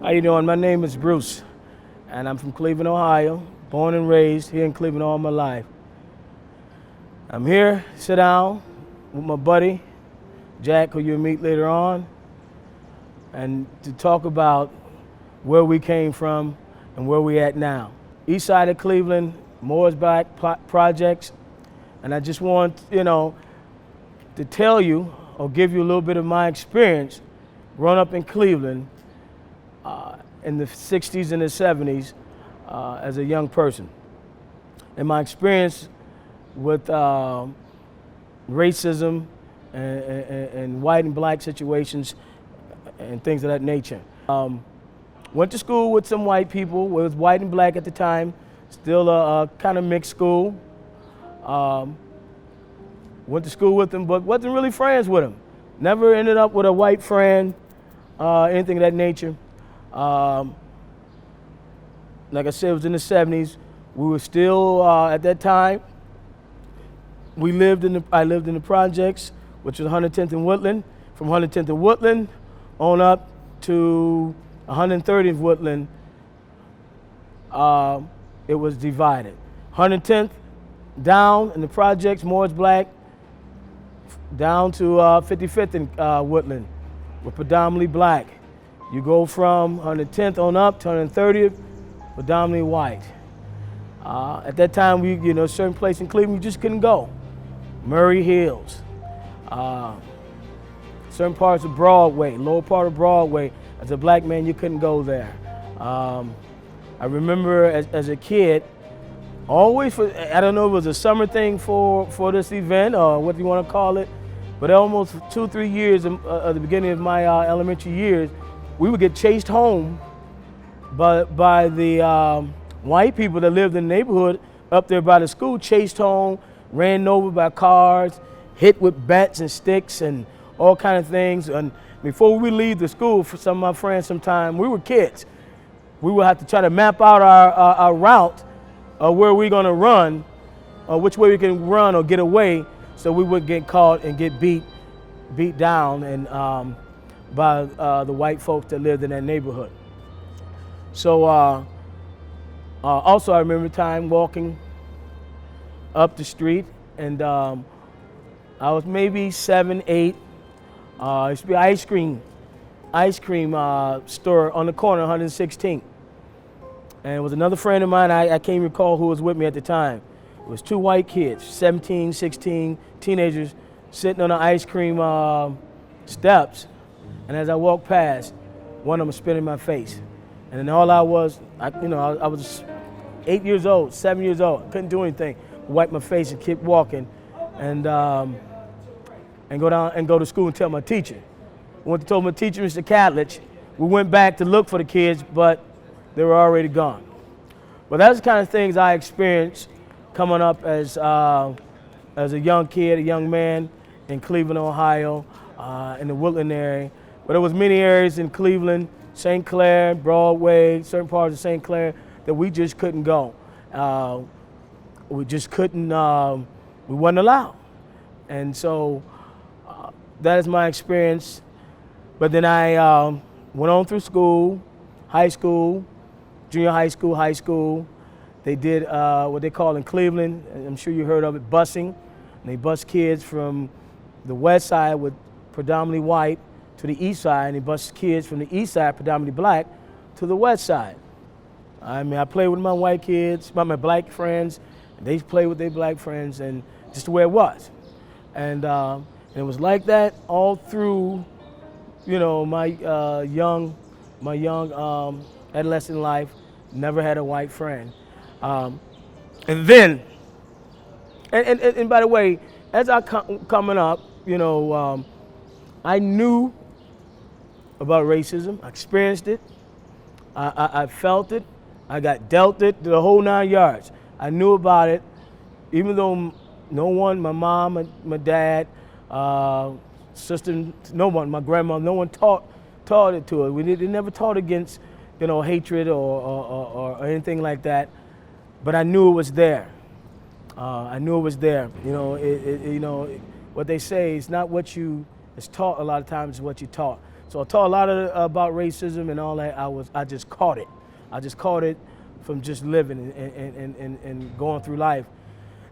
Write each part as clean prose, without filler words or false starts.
How you doing? My name is Bruce, and I'm from Cleveland, Ohio. Born and raised here in Cleveland all my life. I'm here, sit down with my buddy, Jack, who you'll meet later on, and to talk about where we came from and where we at now. East side of Cleveland, Moore's Back projects, and I just want, to tell you or give you a little bit of my experience growing up in Cleveland in the 60s and the 70s as a young person. And my experience with racism and white and black situations and things of that nature. Went to school with some white people. It was white and black at the time, still a kind of mixed school. Went to school with them, but wasn't really friends with them. Never ended up with a white friend, anything of that nature. Like I said, it was in the 70s. We were still, at that time, I lived in the projects, which was 110th and Woodland. From 110th and Woodland on up to 130th Woodland, it was divided. 110th down in the projects, Moore's Black, down to 55th and Woodland, were predominantly black. You go from 110th on up to 130th, predominantly white. At that time, certain place in Cleveland, you just couldn't go. Murray Hills, certain parts of Broadway, lower part of Broadway, as a black man, you couldn't go there. I remember as a kid, always, I don't know if it was a summer thing for this event or what you want to call it, but almost 2-3 years at the beginning of my elementary years, we would get chased home by the white people that lived in the neighborhood up there by the school, chased home, ran over by cars, hit with bats and sticks and all kind of things. And before we leave the school, for some of my friends sometime, we were kids. We would have to try to map out our route of where we're gonna run, or which way we can run or get away, so we wouldn't get caught and get beat down and by the white folks that lived in that neighborhood. So also I remember time walking up the street, and I was maybe 7, 8. It used to be an ice cream store on the corner of 116th. And it was another friend of mine, I can't recall who was with me at the time. It was 2 white kids, 17, 16, teenagers, sitting on the ice cream steps. And as I walked past, one of them spit in my face. And then all I was 8 years old, 7 years old, couldn't do anything. Wipe my face and keep walking, and go to school and tell my teacher. I went to tell my teacher, Mr. Catledge. We went back to look for the kids, but they were already gone. But that's the kind of things I experienced coming up as a young kid, a young man in Cleveland, Ohio, in the Woodland area. But there was many areas in Cleveland, St. Clair, Broadway, certain parts of St. Clair that we just couldn't go. We just couldn't, we wasn't allowed. And so that is my experience. But then I went on through school, high school, junior high school. They did what they call in Cleveland, I'm sure you heard of it, busing. And they bus kids from the west side with predominantly white to the east side, and they bus kids from the east side, predominantly black, to the west side. I mean, I played with my white kids, my black friends, and they played with their black friends, and just the way it was. And it was like that all through, my young adolescent life. Never had a white friend. And then, and by the way, as I coming up, I knew about racism. I experienced it. I felt it. I got dealt it, the whole 9 yards. I knew about it, even though no one, my mom, my dad, sister, no one, my grandma, no one taught it to us. They never taught against, hatred or anything like that. But I knew it was there. I knew it was there. What they say is not what you is taught a lot of times, is what you taught. So I taught a lot about racism and all that. I just caught it. I just caught it from just living and going through life.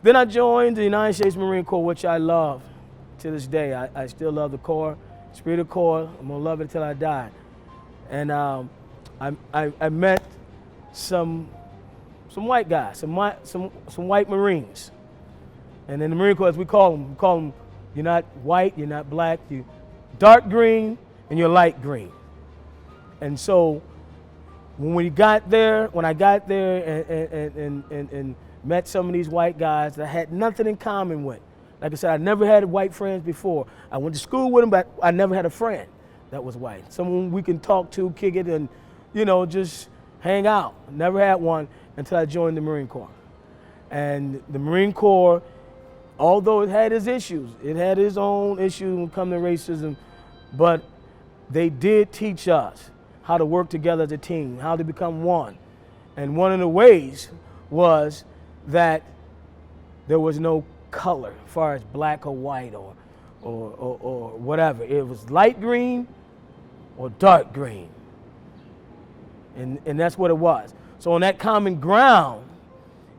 Then I joined the United States Marine Corps, which I love to this day. I still love the Corps, Spirit of Corps. I'm gonna love it until I die. And I met some white guys, some white Marines. And in the Marine Corps, as we call them, you're not white, you're not black, you're dark green, and you're light green. And so when I got there and met some of these white guys that I had nothing in common with. Like I said, I never had white friends before. I went to school with them, but I never had a friend that was white. Someone we can talk to, kick it, and, you know, just hang out. Never had one until I joined the Marine Corps. And the Marine Corps, although it had its issues, it had its own issues when it comes to racism, but they did teach us how to work together as a team, how to become one. And one of the ways was that there was no color as far as black or white or whatever. It was light green or dark green. And that's what it was. So on that common ground,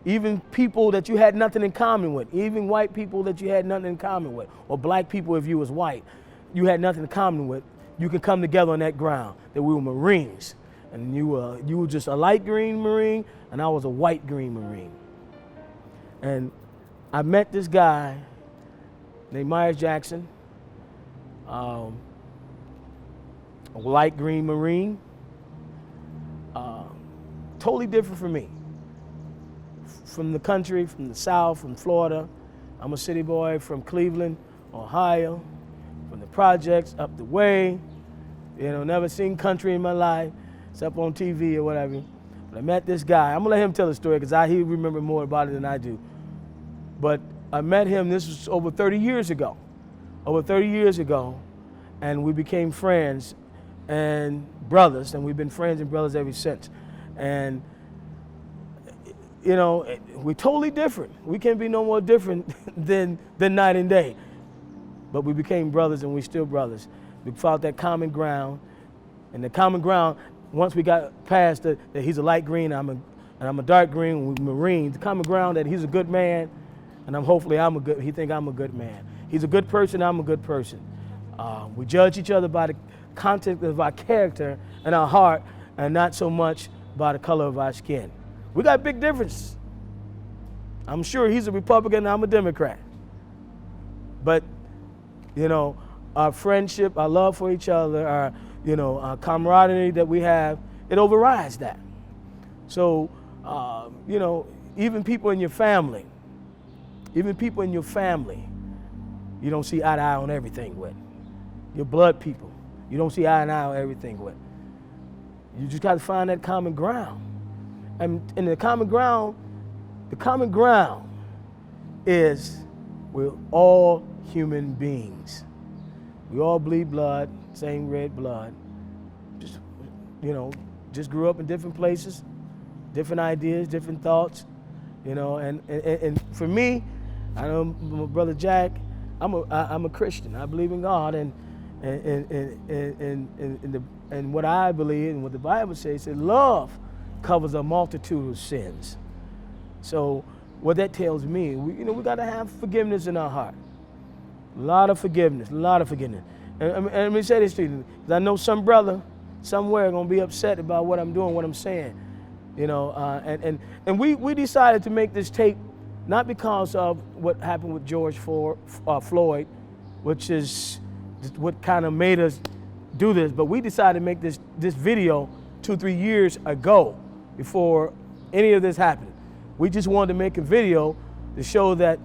even people that you had nothing in common with, even white people that you had nothing in common with, or black people if you was white, you had nothing in common with, you can come together on that ground, that we were Marines. And you were just a light green Marine, and I was a white green Marine. And I met this guy named Myers Jackson, a light green Marine, totally different from me. From the country, from the South, from Florida. I'm a city boy from Cleveland, Ohio, from the projects up the way. You know, never seen country in my life, except on TV or whatever. But I met this guy. I'm gonna let him tell the story because he remember more about it than I do. But I met him, this was over 30 years ago. And we became friends and brothers, and we've been friends and brothers ever since. And you know, we're totally different. We can't be no more different than night and day. But we became brothers and we're still brothers. We found that common ground. And the common ground, once we got past that he's a light green and I'm a dark green, we're Marines, the common ground that he's a good man, and he think I'm a good man. He's a good person, I'm a good person. We judge each other by the content of our character and our heart, and not so much by the color of our skin. We got big differences. I'm sure he's a Republican and I'm a Democrat. But, you know, our friendship, our love for each other, our camaraderie that we have, it overrides that. So, you know, even people in your family, you don't see eye to eye on everything with. Your blood people, you don't see eye to eye on everything with. You just got to find that common ground. And the common ground is we're all human beings. We all bleed blood, same red blood. Just, you know, just grew up in different places, different ideas, different thoughts, you know. And for me, I know my brother Jack, I'm a Christian. I believe in God, and what I believe and what the Bible says is love covers a multitude of sins. So what that tells me, we got to have forgiveness in our heart. A lot of forgiveness. And let me say this to you, because I know some brother somewhere going to be upset about what I'm doing, what I'm saying. You know, and we decided to make this tape not because of what happened with George Floyd, which is what kind of made us do this, but we decided to make this video 2-3 years ago, before any of this happened. We just wanted to make a video to show that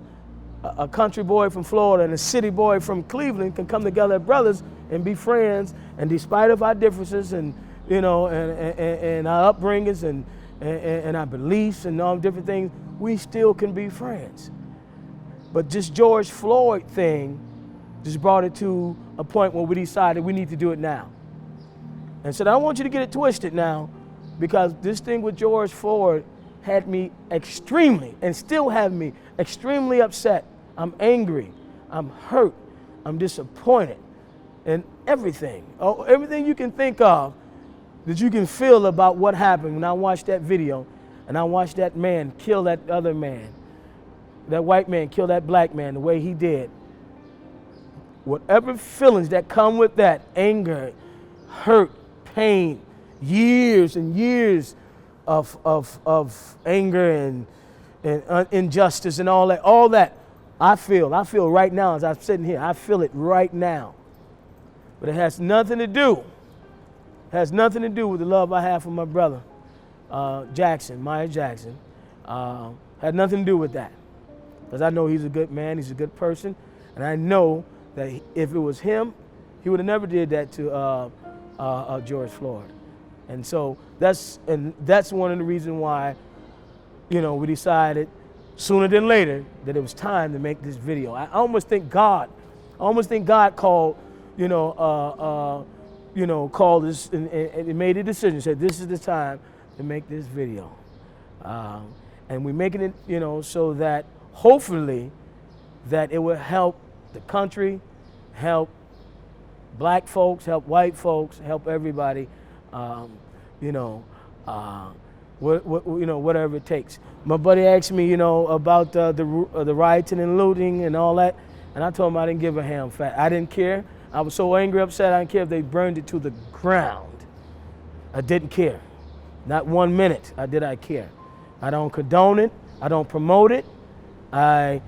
a country boy from Florida and a city boy from Cleveland can come together as brothers and be friends, and despite of our differences and, you know, and our upbringings and our beliefs and all different things, we still can be friends. But this George Floyd thing just brought it to a point where we decided we need to do it now. And so I don't want you to get it twisted now, because this thing with George Floyd had me extremely, and still have me extremely upset. I'm angry, I'm hurt, I'm disappointed. and everything. Oh, everything you can think of that you can feel about what happened when I watched that video and I watched that man kill that other man, that white man kill that black man the way he did. Whatever feelings that come with that, anger, hurt, pain, years and years of anger and injustice and all that I feel right now as I'm sitting here. I feel it right now. But it has nothing to do with the love I have for my brother, Mayo Jackson. Had nothing to do with that. Because I know he's a good man, he's a good person, and I know that if it was him, he would have never did that to George Floyd. And so that's one of the reasons why, we decided sooner than later that it was time to make this video. I almost think God called, called this and made a decision, said this is the time to make this video. And we're making it, so that hopefully that it will help the country, help black folks, help white folks, help everybody, whatever it takes. My buddy asked me, about the rioting and looting and all that, and I told him I didn't give a ham fat. I didn't care. I was so angry, upset, I didn't care if they burned it to the ground. I didn't care. Not 1 minute did I care. I don't condone it. I don't promote it. I'm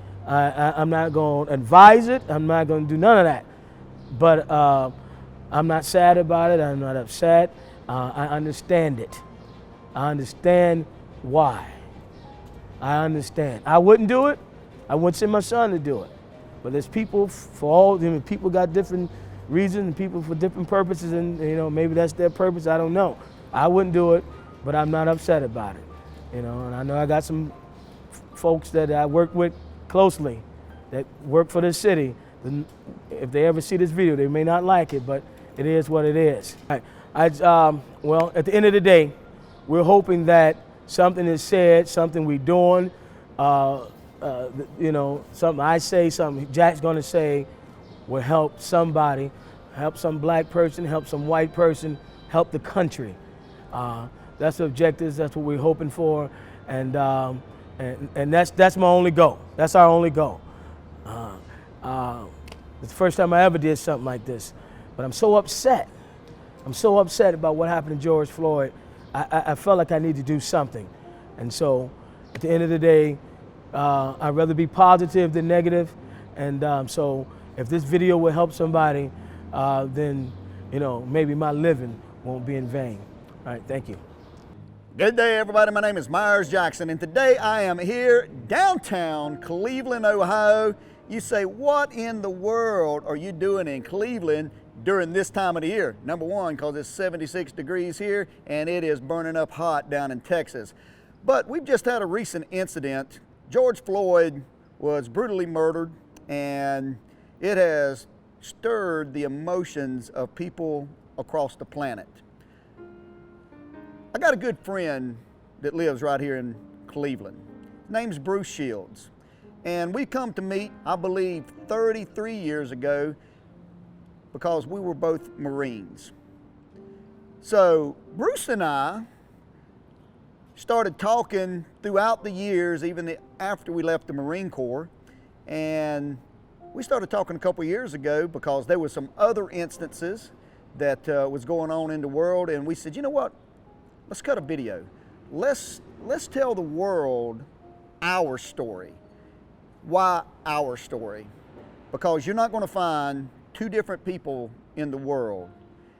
not going to advise it. I'm not going to do none of that. But I'm not sad about it. I'm not upset. I understand it. I understand why. I understand. I wouldn't do it. I wouldn't send my son to do it. But there's people people got different reasons and people for different purposes, and maybe that's their purpose. I don't know. I wouldn't do it, but I'm not upset about it. And I know I got some folks that I work with closely that work for this city. If they ever see this video, they may not like it, but it is what it is. Well, at the end of the day, we're hoping that something is said, something we're doing, something I say, something Jack's gonna say will help somebody, help some black person, help some white person, help the country. That's the objectives, that's what we're hoping for, and that's my only goal. That's our only goal. It's the first time I ever did something like this, but I'm so upset. I'm so upset about what happened to George Floyd. I felt like I need to do something. And so at the end of the day, I'd rather be positive than negative. And so if this video will help somebody, then maybe my living won't be in vain. All right, thank you. Good day, everybody. My name is Mayo Jackson, and today I am here downtown Cleveland, Ohio. You say, what in the world are you doing in Cleveland during this time of the year? Number one, because it's 76 degrees here and it is burning up hot down in Texas. But we've just had a recent incident. George Floyd was brutally murdered, and it has stirred the emotions of people across the planet. I got a good friend that lives right here in Cleveland. His name's Bruce Shields. And we come to meet, I believe, 33 years ago because we were both Marines. So Bruce and I started talking throughout the years, even after we left the Marine Corps. And we started talking a couple years ago because there were some other instances that was going on in the world. And we said, you know what? Let's cut a video. Let's tell the world our story. Why our story? Because you're not going to find two different people in the world.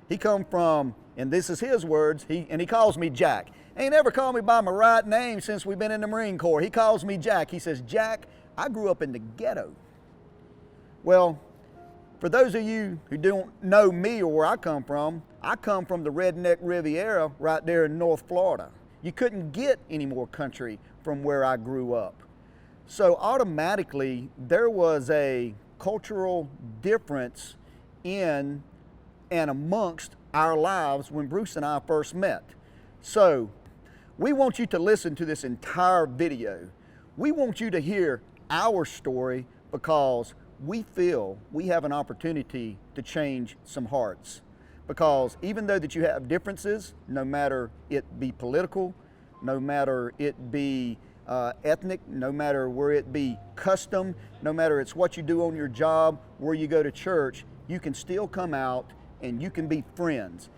He come from, and this is his words, he calls me Jack. Ain't ever called me by my right name since we've been in the Marine Corps. He calls me Jack. He says, Jack, I grew up in the ghetto. Well, for those of you who don't know me or where I come from the redneck Riviera right there in North Florida. You couldn't get any more country from where I grew up. So automatically there was a cultural difference in and amongst our lives when Bruce and I first met. So we want you to listen to this entire video. We want you to hear our story because we feel we have an opportunity to change some hearts. Because even though that you have differences, no matter it be political, no matter it be ethnic, no matter where it be custom, no matter it's what you do on your job, where you go to church, you can still come out and you can be friends.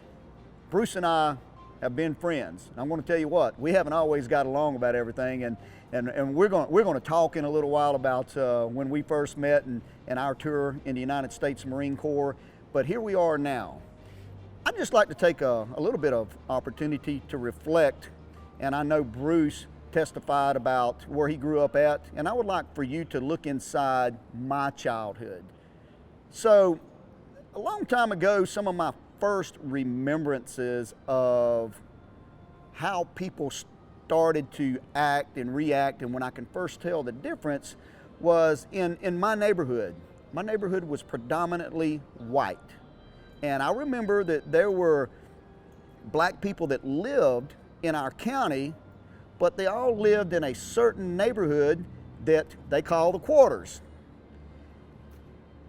Bruce and I have been friends. And I'm going to tell you what, we haven't always got along about everything, and we're going to talk in a little while about when we first met and our tour in the United States Marine Corps. But here we are now. I'd just like to take a little bit of opportunity to reflect, and I know Bruce testified about where he grew up at, and I would like for you to look inside my childhood. So, a long time ago, some of my first remembrances of how people started to act and react, and when I can first tell the difference, was in my neighborhood. My neighborhood was predominantly white. And I remember that there were black people that lived in our county, but they all lived in a certain neighborhood that they call the quarters.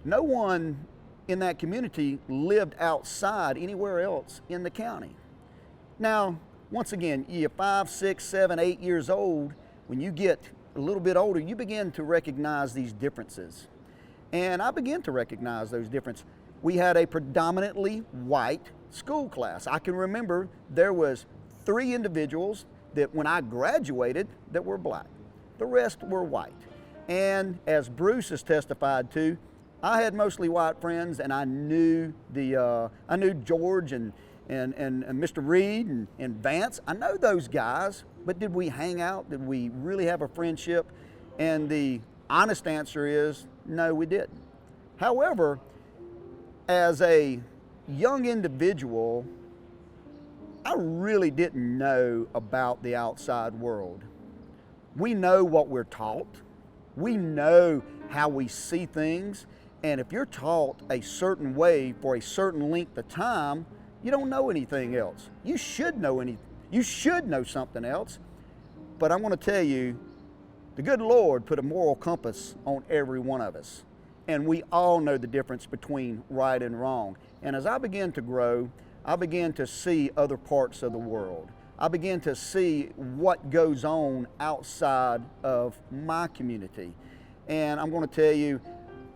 No one in that community lived outside anywhere else in the county. Now, once again, you're 5, 6, 7, 8 years old. When you get a little bit older, you begin to recognize these differences. And I began to recognize those differences. We had a predominantly white school class. I can remember there was 3 individuals that when I graduated that were black. The rest were white. And as Bruce has testified to, I had mostly white friends, and I knew George and Mr. Reed and Vance. I know those guys, but did we hang out? Did we really have a friendship? And the honest answer is no, we didn't. However, as a young individual, I really didn't know about the outside world. We know what we're taught. We know how we see things. And if you're taught a certain way for a certain length of time, you don't know anything else. You should know something else. But I want to tell you, the good Lord put a moral compass on every one of us. And we all know the difference between right and wrong. And as I began to grow, I began to see other parts of the world. I began to see what goes on outside of my community. And I'm going to tell you,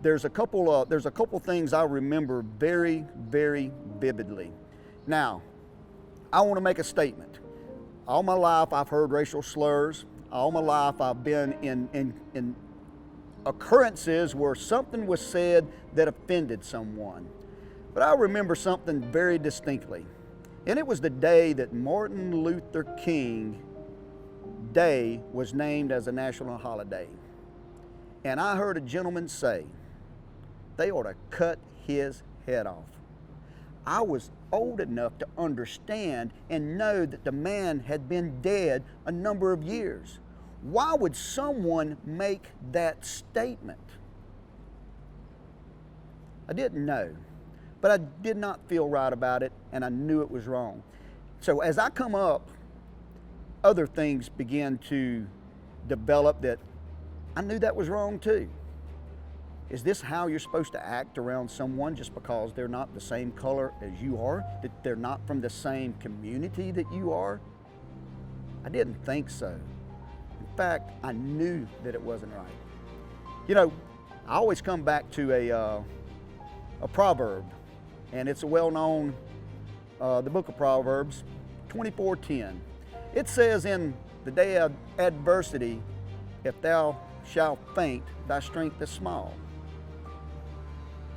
there's a couple things I remember very, very vividly. Now, I want to make a statement. All my life I've heard racial slurs. All my life I've been in occurrences where something was said that offended someone. But I remember something very distinctly. And it was the day that Martin Luther King Day was named as a national holiday. And I heard a gentleman say, they ought to cut his head off. I was old enough to understand and know that the man had been dead a number of years. Why would someone make that statement? I didn't know, but I did not feel right about it, and I knew it was wrong. So as I come up, other things began to develop that I knew that was wrong too. Is this how you're supposed to act around someone just because they're not the same color as you are? That they're not from the same community that you are? I didn't think so. In fact, I knew that it wasn't right. You know, I always come back to a proverb, and it's a well-known, the book of Proverbs, 24:10. It says, in the day of adversity, if thou shalt faint, thy strength is small.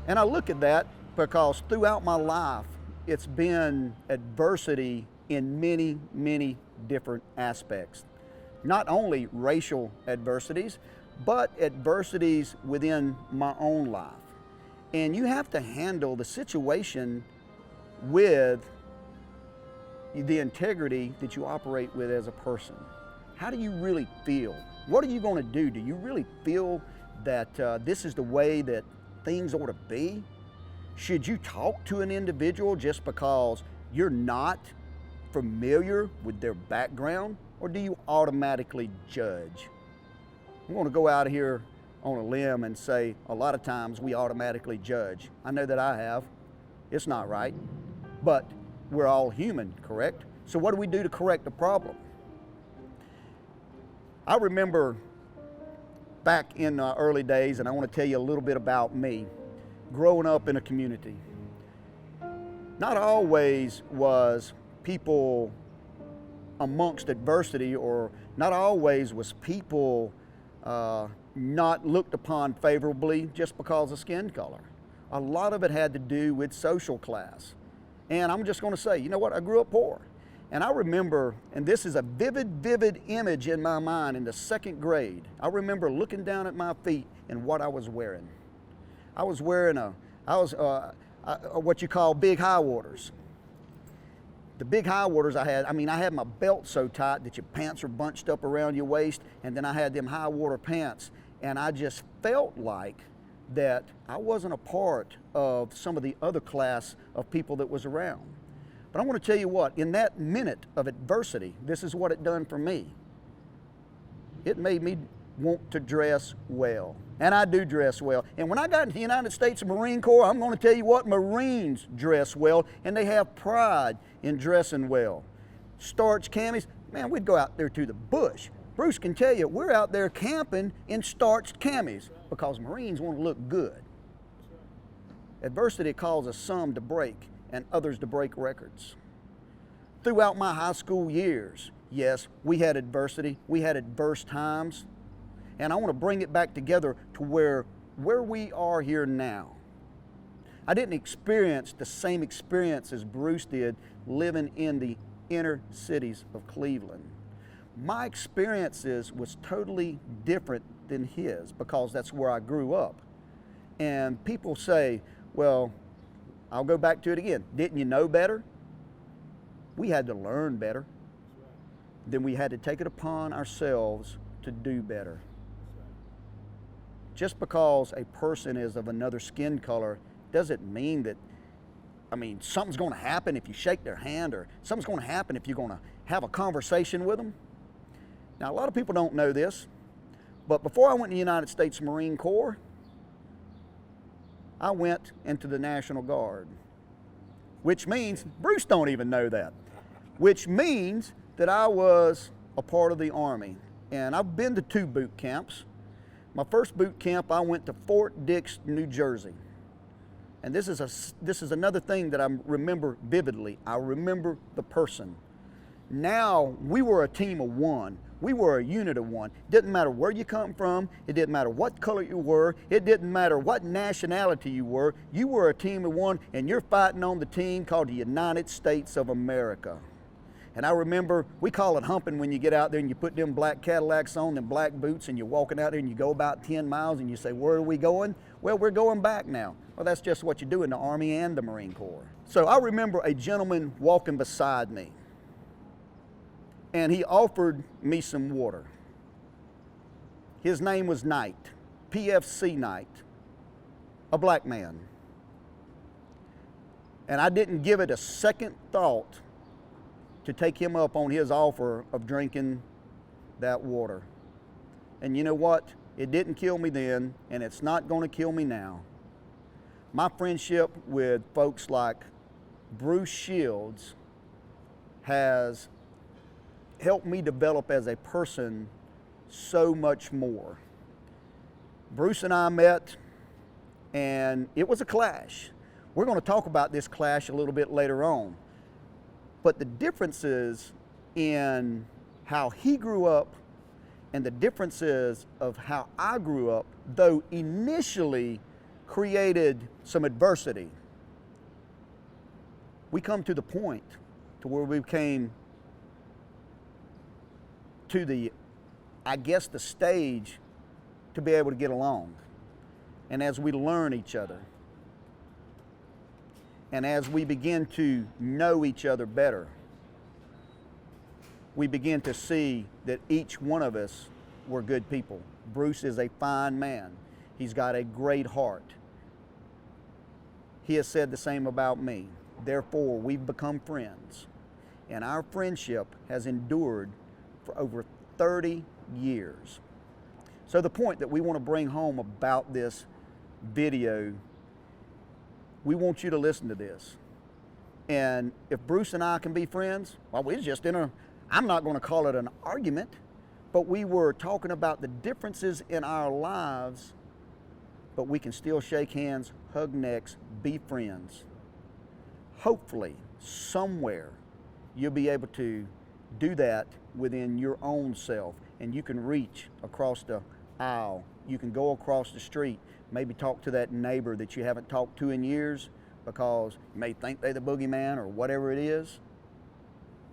And I look at that because throughout my life, it's been adversity in many, many different aspects. Not only racial adversities, but adversities within my own life. And you have to handle the situation with the integrity that you operate with as a person. How do you really feel? What are you going to do? Do you really feel that this is the way that things ought to be? Should you talk to an individual just because you're not familiar with their background, or do you automatically judge? I'm going to go out of here on a limb and say a lot of times we automatically judge. I know that I have. It's not right, but we're all human, correct? So what do we do to correct the problem? I remember back in the early days, and I want to tell you a little bit about me, growing up in a community. Not always was people amongst adversity, or not always was people not looked upon favorably just because of skin color. A lot of it had to do with social class. And I'm just going to say, you know what, I grew up poor. And I remember, and this is a vivid image in my mind in the second grade, I remember looking down at my feet and what I was wearing. I was wearing what you call big high waters. The big high waters I had my belt so tight that your pants were bunched up around your waist, and then I had them high water pants, and I just felt like that I wasn't a part of some of the other class of people that was around. But I want to tell you what, in that minute of adversity, this is what it done for me. It made me want to dress well. And I do dress well. And when I got into the United States Marine Corps, I'm going to tell you what, Marines dress well, and they have pride in dressing well. Starched camis, man, we'd go out there to the bush. Bruce can tell you, we're out there camping in starched camis because Marines want to look good. Adversity causes some to break and others to break records. Throughout my high school years, yes, we had adversity, we had adverse times, and I want to bring it back together to where we are here now. I didn't experience the same experience as Bruce did living in the inner cities of Cleveland. My experiences was totally different than his because that's where I grew up. And people say, well, I'll go back to it again. Didn't you know better? We had to learn better. Then we had to take it upon ourselves to do better. Just because a person is of another skin color doesn't mean that, something's going to happen if you shake their hand, or something's going to happen if you're going to have a conversation with them. Now, a lot of people don't know this, but before I went in the United States Marine Corps, I went into the National Guard, which means, Bruce don't even know that, which means that I was a part of the Army. And I've been to 2 boot camps. My first boot camp, I went to Fort Dix, New Jersey. And this is another thing that I remember vividly. I remember the person. Now, we were a team of one. We were a unit of one. It didn't matter where you come from. It didn't matter what color you were. It didn't matter what nationality you were. You were a team of one, and you're fighting on the team called the United States of America. And I remember, we call it humping when you get out there and you put them black Cadillacs on, them black boots, and you're walking out there and you go about 10 miles and you say, where are we going? Well, we're going back now. Well, that's just what you do in the Army and the Marine Corps. So I remember a gentleman walking beside me, and he offered me some water. His name was Knight, PFC Knight, a black man. And I didn't give it a second thought to take him up on his offer of drinking that water. And you know what? It didn't kill me then, and it's not going to kill me now. My friendship with folks like Bruce Shields has helped me develop as a person so much more. Bruce and I met, and it was a clash. We're going to talk about this clash a little bit later on. But the differences in how he grew up and the differences of how I grew up, though initially created some adversity, we come to the point to where we came to the stage to be able to get along. And as we learn each other, and as we begin to know each other better, we begin to see that each one of us were good people. Bruce is a fine man. He's got a great heart. He has said the same about me. Therefore, we've become friends. And our friendship has endured for over 30 years. So the point that we want to bring home about this video, we want you to listen to this. And if Bruce and I can be friends, well, we're just I'm not going to call it an argument, but we were talking about the differences in our lives, but we can still shake hands, hug necks, be friends. Hopefully, somewhere, you'll be able to do that within your own self, and you can reach across the aisle. You can go across the street, maybe talk to that neighbor that you haven't talked to in years because you may think they're the boogeyman or whatever it is.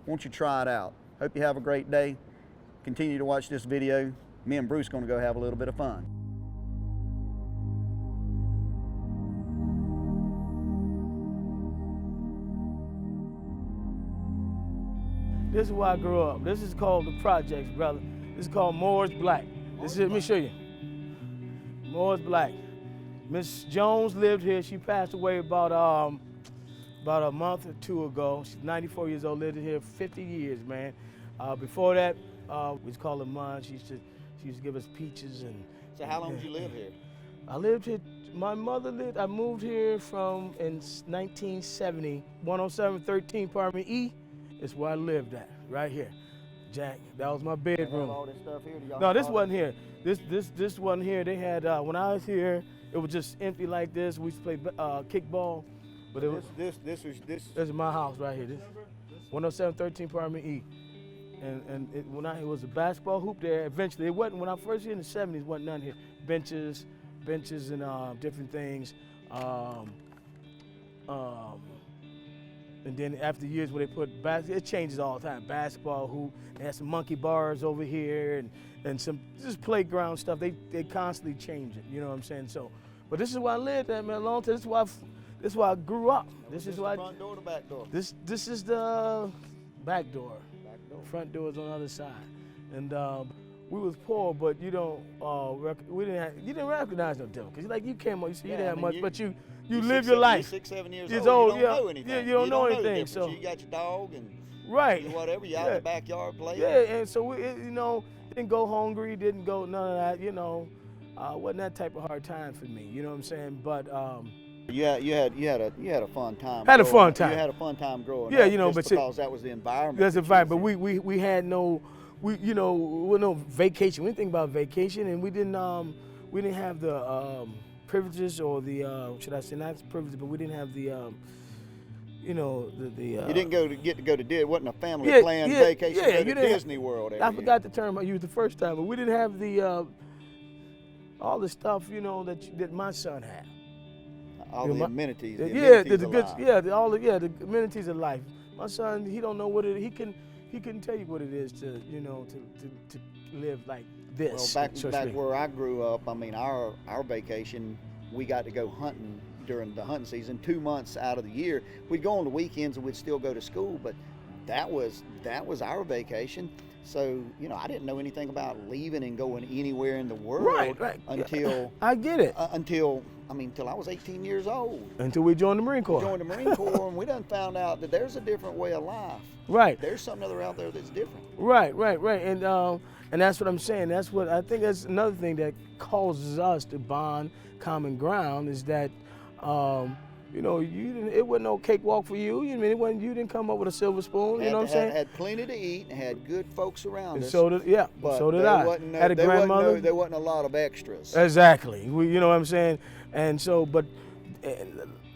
Won't you try it out? Hope you have a great day. Continue to watch this video. Me and Bruce are going to go have a little bit of fun. This is where I grew up. This is called the projects, brother. This is called Moore's Black. Let me show you. Moore's Black. Miss Jones lived here. She passed away about a month or two ago. She's 94 years old, lived here 50 years, man. Before that, we called her Mom. She used to give us peaches. So how long did you live here? I lived here, my mother lived, I moved here in 1970, 10713 Apartment E. It's where I lived at, right here. Jack, that was my bedroom. All this stuff here? No, this wasn't here. This wasn't here. They had, when I was here, it was just empty like this. We used to play kickball. But this is my house right here. This 10713 Apartment E. And it was a basketball hoop there. Eventually, it wasn't, when I first here in the 70s, wasn't none here. Benches and different things. And then after years where they put it changes all the time. Basketball hoop, they had some monkey bars over here and some just playground stuff. They constantly change it, you know what I'm saying? So, but this is where I lived at, man, a long time. This is where I grew up. This is why. Front door or the back door? This is the back door. Front door is on the other side. And we was poor, but you didn't recognize no difference. Cause like you came up, you didn't have much, but you live your life. 6, 7 years old, you don't know anything. Yeah, you don't know anything. So you got your dog and right, whatever. You out in the backyard playing. Yeah, and so we, didn't go hungry, didn't go none of that. Wasn't that type of hard time for me. You know what I'm saying? But you had a fun time. Had a fun time. You had a fun time growing Yeah, up. but because that was the environment. That's the fact. But we had no. No vacation. We didn't think about vacation, and we didn't have the privileges or the should I say not privileges, but we didn't have the you didn't get to go to Disney. It wasn't a family planned vacation to go to Disney World. I forgot the term I used the first time, but we didn't have the all the stuff that my son had. All the amenities. The amenities of life. My son, he don't know what it. He couldn't tell you what it is to live like this. Well, back where I grew up, I mean, our vacation, we got to go hunting during the hunting season, 2 months out of the year. We'd go on the weekends and we'd still go to school, but that was our vacation. So, I didn't know anything about leaving and going anywhere in the world until I get it. Until I was 18 years old. Until we joined the Marine Corps. We joined the Marine Corps, and we done found out that there's a different way of life. Right. There's something other out there that's different. Right. And that's what I'm saying. That's what I think. That's another thing that causes us to bond common ground is that, it wasn't no cakewalk for you. You didn't come up with a silver spoon. You know what I'm saying? Had plenty to eat and had good folks around us. So did I. Had a grandmother. There wasn't a lot of extras. Exactly. You know what I'm saying? And so, but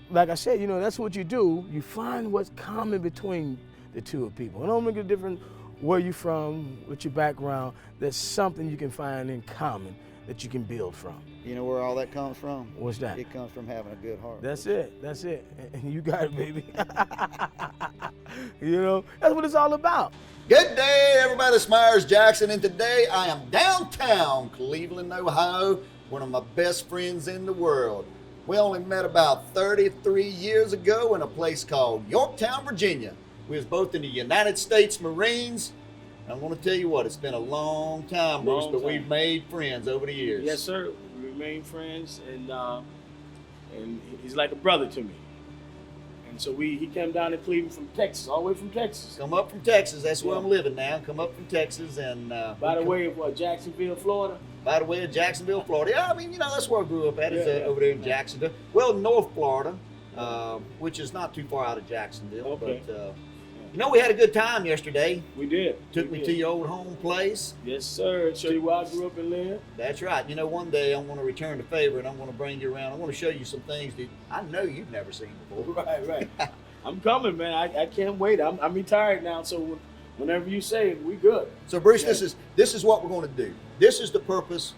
like I said, that's what you do. You find what's common between the two of people. It don't make a difference where you're from, with your background. There's something you can find in common that you can build from. You know where all that comes from? What's that? It comes from having a good heart. That's it. And you got it, baby. That's what it's all about. Good day, everybody. It's Myers Jackson, and today I am downtown Cleveland, Ohio, one of my best friends in the world. We only met about 33 years ago in a place called Yorktown, Virginia. We was both in the United States Marines. I want to tell you what, it's been a long time, Bruce, but we've made friends over the years. Yes, sir. We remain friends, and he's like a brother to me. And so he came down to Cleveland from Texas, all the way from Texas. Come up from Texas. That's where I'm living now. Come up from Texas. And by the way of what, Jacksonville, Florida? By the way of Jacksonville, Florida. Yeah, I mean, that's where I grew up at, over there in Jacksonville. Well, North Florida, which is not too far out of Jacksonville. Okay. But, we had a good time yesterday. We did. Took me to your old home place. Yes, sir. Show you where I grew up and lived. That's right. One day I'm going to return the favor and I'm going to bring you around. I want to show you some things that I know you've never seen before. Right. I'm coming, man. I can't wait. I'm retired now, so whenever you say we good. So, Bruce, this is what we're going to do. This is the purpose.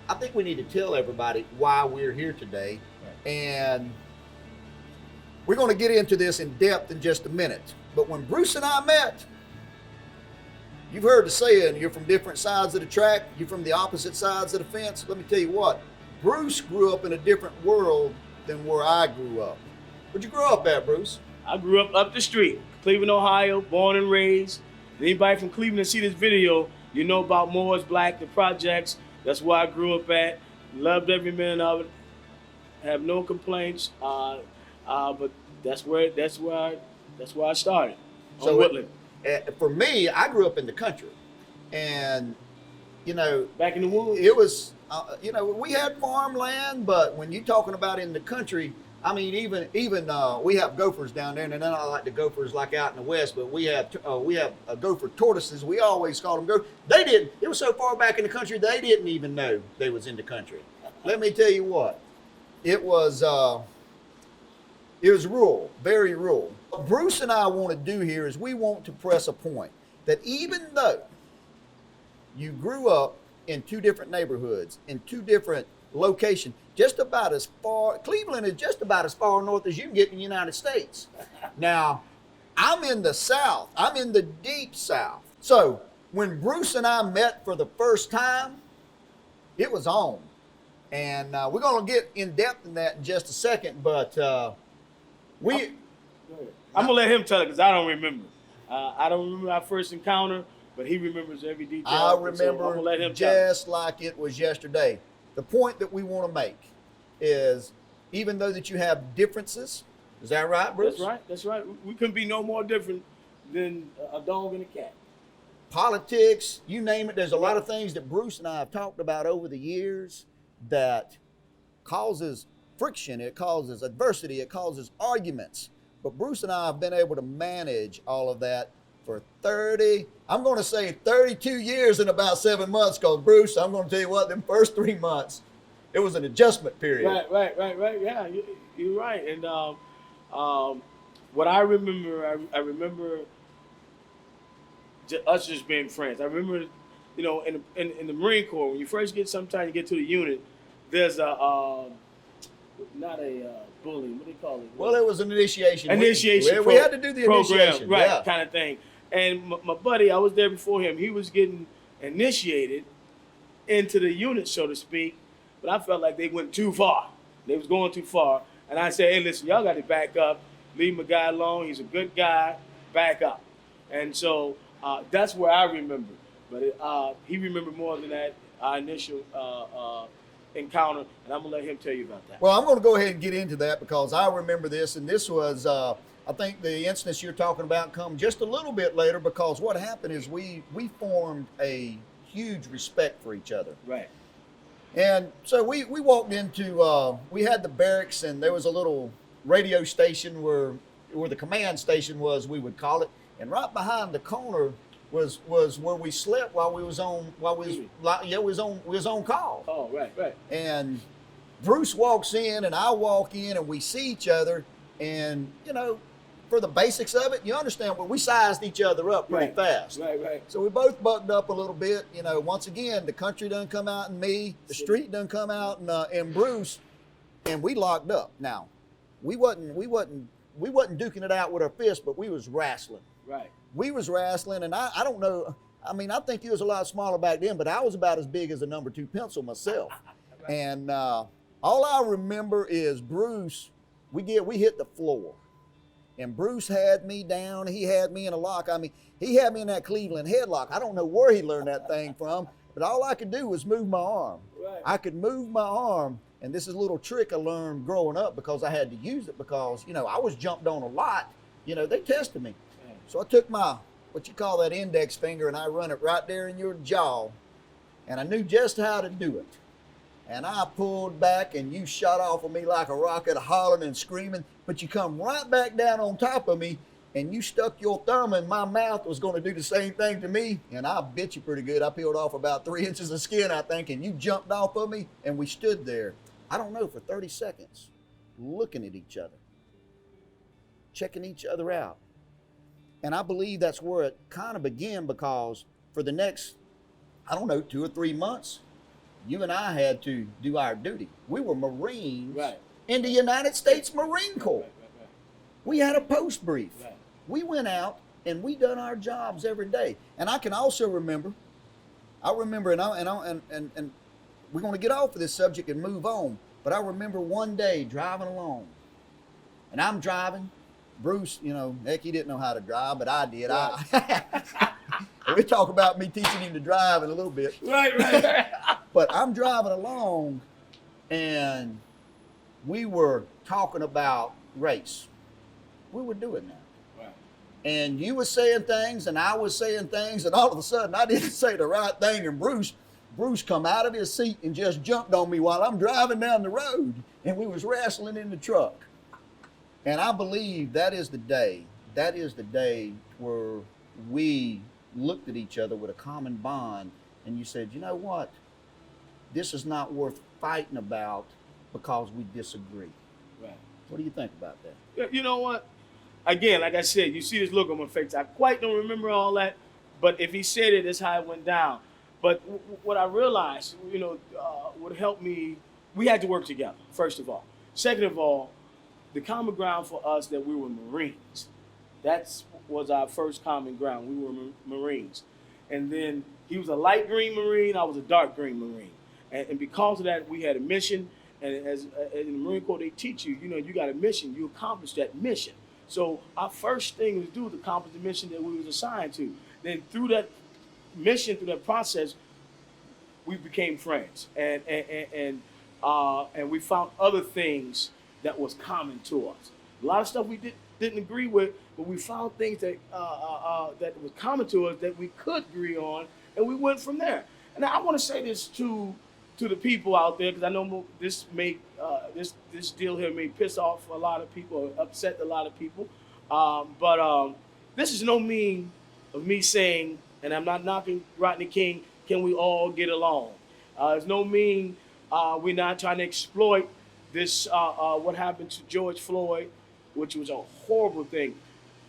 I think we need to tell everybody why we're here today. Right. And we're going to get into this in depth in just a minute. But when Bruce and I met, you've heard the saying, you're from different sides of the track, you're from the opposite sides of the fence. Let me tell you what, Bruce grew up in a different world than where I grew up. Where'd you grow up at, Bruce? I grew up the street, Cleveland, Ohio, born and raised. Anybody from Cleveland see this video, you know about Moore's Black, the projects. That's where I grew up at. Loved every minute of it. Have no complaints. But that's where I started. On woodland. For me, I grew up in the country, and back in the woods. It was we had farmland, but when you're talking about in the country, I mean even we have gophers down there, and they're not like the gophers like out in the west, but we have gopher tortoises. We always called them gophers. They didn't. It was so far back in the country they didn't even know they was in the country. Let me tell you what, it was rural, very rural. What Bruce and I want to do here is we want to press a point that even though you grew up in two different neighborhoods, in two different locations, Cleveland is just about as far north as you can get in the United States. Now, I'm in the South. I'm in the deep South. So when Bruce and I met for the first time, it was on. And we're going to get in depth in that in just a second, but I'm going to let him tell it because I don't remember. I don't remember our first encounter, but he remembers every detail. I remember so let him just like it was yesterday. The point that we want to make is even though that you have differences, is that right, Bruce? That's right. We couldn't be no more different than a dog and a cat. Politics, you name it. There's a lot of things that Bruce and I have talked about over the years that causes friction, it causes adversity, it causes arguments. But Bruce and I have been able to manage all of that for 32 years in about 7 months, because Bruce, I'm going to tell you what, them first 3 months, it was an adjustment period. Right. Yeah, you're right. And what I remember, I remember us just being friends. I remember, in the Marine Corps, when you first sometimes you get to the unit, there's not a bully. What do you call it? Well, it was an initiation. We had to do the program, initiation, right? Kind of thing. And my buddy, I was there before him. He was getting initiated into the unit, so to speak. But I felt like they went too far. They was going too far. And I said, hey, listen, y'all got to back up. Leave my guy alone. He's a good guy. Back up. And so that's where I remember. But he remembered more than that, our initial encounter, and I'm going to let him tell you about that. Well, I'm going to go ahead and get into that because I remember this, and this was, I think the instance you're talking about come just a little bit later, because what happened is we formed a huge respect for each other. Right. And so we walked into, we had the barracks, and there was a little radio station where the command station was, we would call it, and right behind the corner was where we slept while we was on call. Oh, right. And Bruce walks in and I walk in and we see each other, and for the basics of it, you understand, we sized each other up pretty fast. Right. So we both buttoned up a little bit. Once again, the country done come out in me, the street done come out in Bruce, and we locked up. Now, we wasn't duking it out with our fists, but we was wrestling. Right. We was wrestling, and I don't know. I mean, I think he was a lot smaller back then, but I was about as big as a number 2 pencil myself. Right. And all I remember is Bruce. We hit the floor, and Bruce had me down. He had me in a lock. I mean, he had me in that Cleveland headlock. I don't know where he learned that thing from, but all I could do was move my arm. Right. I could move my arm, And this is a little trick I learned growing up because I had to use it because, you know, I was jumped on a lot. You know, they tested me. So I took my, what you call that index finger, and I run it right there in your jaw. And I knew just how to do it. And I pulled back, and you shot off of me like a rocket, hollering and screaming. But you come right back down on top of me, and you stuck your thumb in my mouth, was going to do the same thing to me. And I bit you pretty good. I peeled off about 3 inches of skin, I think, and you jumped off of me, and we stood there, I don't know, for 30 seconds, looking at each other, checking each other out. And I believe that's where it kind of began, because for the next, I don't know, 2 or 3 months, you and I had to do our duty. We were Marines in the United States Marine Corps. We had a post brief. We went out and we done our jobs every day. And I can also remember, and we're going to get off of this subject and move on. But I remember one day driving along, and I'm driving. Bruce, you know, heck, he didn't know how to drive, but I did. We talk about me teaching him to drive in a little bit. Right. But I'm driving along, and we were talking about race. We were doing that. Right. And you were saying things, and I was saying things, and all of a sudden, I didn't say the right thing, and Bruce come out of his seat and just jumped on me while I'm driving down the road, and we was wrestling in the truck. And I believe that is the day where we looked at each other with a common bond, and you said, you know what? This is not worth fighting about because we disagree. Right. What do you think about that? You know what? Again, like I said, you see this look on my face. I quite don't remember all that, but if he said it, that's how it went down. But what I realized, you know, would help me, we had to work together, first of all. Second of all, the common ground for us that we were Marines. That was our first common ground. We were Marines. And then he was a light green Marine, I was a dark green Marine. And because of that, we had a mission. And as in the Marine Corps, they teach you, you know, you got a mission, you accomplish that mission. So our first thing was to do was accomplish the mission that we was assigned to. Then through that mission, through that process, we became friends. And we found other things that was common to us. A lot of stuff we didn't agree with, but we found things that that was common to us that we could agree on, and we went from there. And I want to say this to the people out there, because I know this deal here may piss off a lot of people, or upset a lot of people. But this is no mean of me saying, and I'm not knocking Rodney King, can we all get along? It's no mean we're not trying to exploit this, what happened to George Floyd, which was a horrible thing.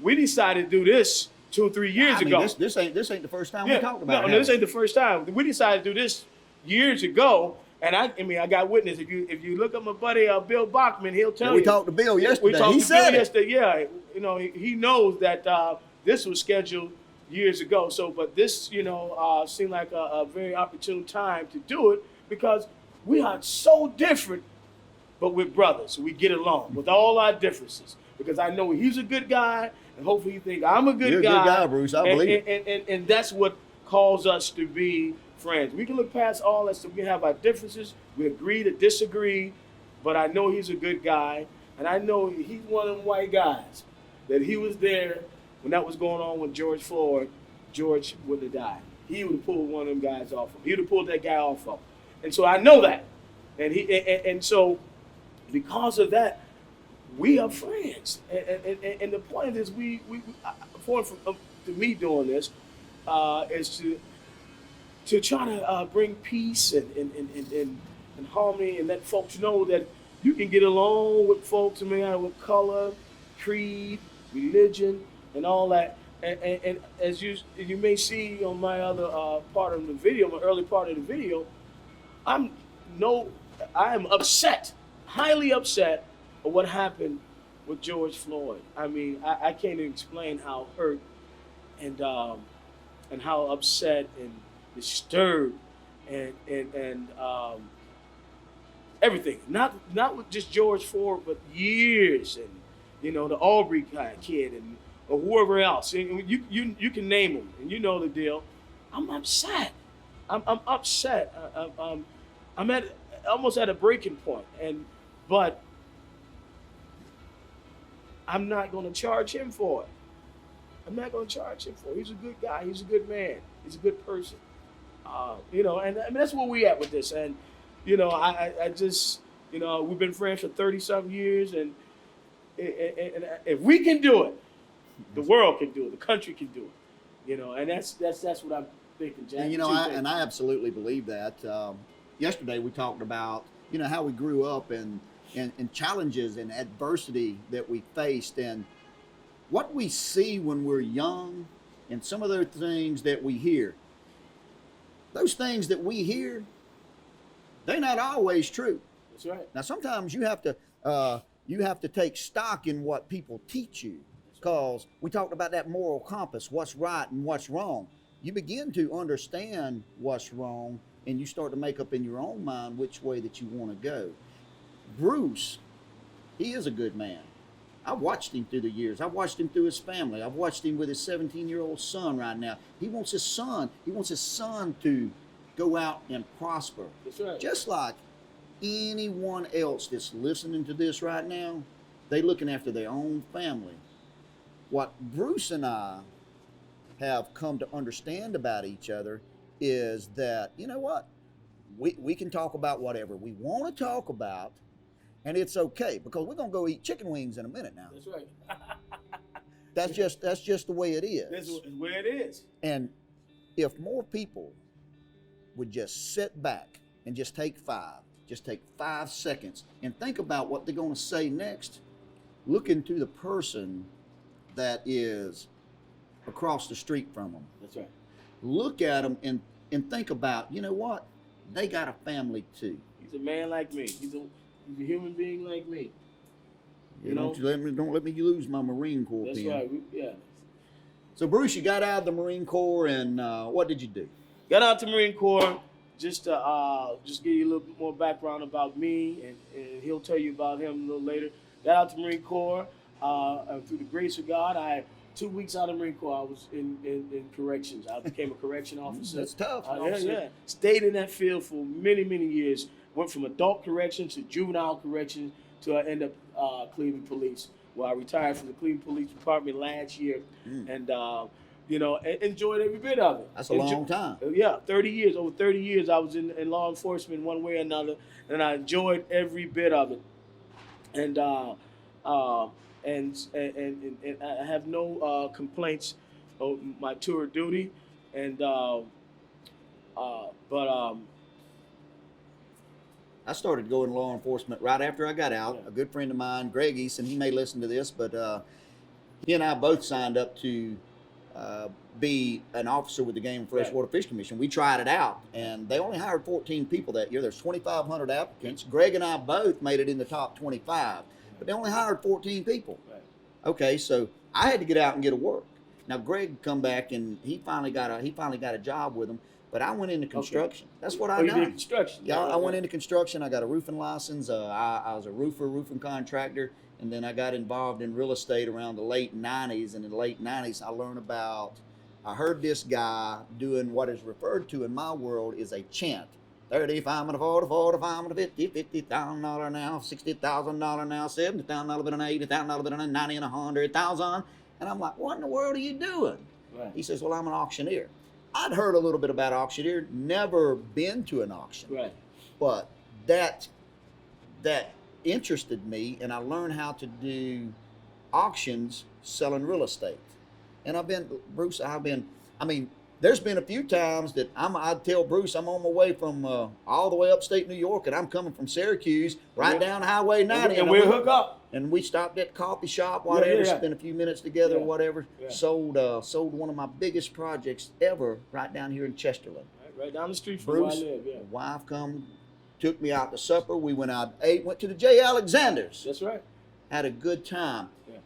We decided to do this 2 or 3 years ago. This ain't the first time we talked about it. No, this ain't the first time. We decided to do this years ago, and I mean, I got witness. If you look at my buddy Bill Bachman, he'll tell you. We talked to Bill yesterday. We talked he to said Bill it. yesterday. Yeah, you know, he knows that this was scheduled years ago. So, but this, you know, seemed like a very opportune time to do it, because we are so different, but we're brothers. We get along with all our differences, because I know he's a good guy, and hopefully you think I'm a good guy. You're a good guy, Bruce. I believe it. And that's what calls us to be friends. We can look past all that stuff. We have our differences. We agree to disagree, but I know he's a good guy, and I know he's one of them white guys that he was there when that was going on with George Floyd. George would have died. He would have pulled one of them guys off him. He would have pulled that guy off of him. And so I know that. And so because of that, we are friends. And the point is, to me doing this is to try to bring peace and harmony, and let folks know that you can get along with folks, no matter what color, creed, religion, and all that. And as you may see on my other part of the video, my early part of the video, I am upset, highly upset of what happened with George Floyd. I mean, I can't even explain how hurt and how upset and disturbed and everything. Not with just George Floyd, but years, and you know, the Aubrey kid and or whoever else. And you can name them, and you know the deal. I'm upset. I'm upset. I'm at almost at a breaking point. But I'm not going to charge him for it. I'm not going to charge him for it. He's a good guy. He's a good man. He's a good person. And I mean, that's where we at with this. And, I just, we've been friends for 30-something years. And if we can do it, the world can do it. The country can do it. And that's what I'm thinking, Jack. And I absolutely believe that. Yesterday we talked about, how we grew up and challenges and adversity that we faced and what we see when we're young and some of the things that we hear. Those things that we hear, they're not always true. That's right. Now sometimes you have to take stock in what people teach you, because we talked about that moral compass, what's right and what's wrong. You begin to understand what's wrong and you start to make up in your own mind which way that you want to go. Bruce, he is a good man. I've watched him through the years. I've watched him through his family. I've watched him with his 17-year-old son right now. He wants his son to go out and prosper. That's right. Just like anyone else that's listening to this right now, they looking after their own family. What Bruce and I have come to understand about each other is that, you know what? We can talk about whatever we want to talk about, and it's okay, because we're gonna go eat chicken wings in a minute now. That's right. That's just the way it is. That's the way it is. And if more people would just sit back and just take 5 seconds and think about what they're gonna say next, look into the person that is across the street from them. That's right. Look at them and think about, you know what? They got a family too. He's a man like me. He's a human being like me. Don't let me lose my Marine Corps. That's pen. right. Yeah. So Bruce, you got out of the Marine Corps, and what did you do? Got out the Marine Corps just to just give you a little bit more background about me, and he'll tell you about him a little later. Got out the Marine Corps through the grace of God. I had 2 weeks out of the Marine Corps. I was in corrections. I became a correction officer. That's tough. Yeah. Stayed in that field for many, many years. Went from adult corrections to juvenile corrections to I end up Cleveland Police, where I retired from the Cleveland Police Department last year, and enjoyed every bit of it. That's a long time. Yeah, 30 years. Over 30 years, I was in law enforcement one way or another, and I enjoyed every bit of it. And I have no complaints on my tour of duty, I started going law enforcement right after I got out. Yeah. A good friend of mine, Greg Easton, he may listen to this, but he and I both signed up to be an officer with the Game and Freshwater Fish Commission. We tried it out, and they only hired 14 people that year. There's 2,500 applicants. Greg and I both made it in the top 25, but they only hired 14 people. Right. Okay, so I had to get out and get to work. Now Greg come back and he finally got a job with them. But I went into construction. Okay. That's what I did. You did construction. Yeah, I went into construction. I got a roofing license. I was a roofing contractor, and then I got involved in real estate around the late 90s. And in the late 90s, I heard this guy doing what is referred to in my world as a chant. 35 and a 40, 45 and a 50, $50,000 now, $60,000 now, $70,000 bit on 80,000 bit on 90 and 100,000. And I'm like, what in the world are you doing? Right. He says, well, I'm an auctioneer. I'd heard a little bit about Auctioneer, never been to an auction. Right. But that interested me, and I learned how to do auctions selling real estate. And there's been a few times that I'd tell Bruce I'm on my way from all the way upstate New York, and I'm coming from Syracuse right down Highway 90. And we'll hook up. And we stopped at coffee shop, whatever, spent a few minutes together, whatever. Yeah. Sold one of my biggest projects ever right down here in Chesterland. Right down the street from Bruce, where I live, yeah. Wife took me out to supper. We went out, went to the J. Alexander's. That's right. Had a good time. Yeah.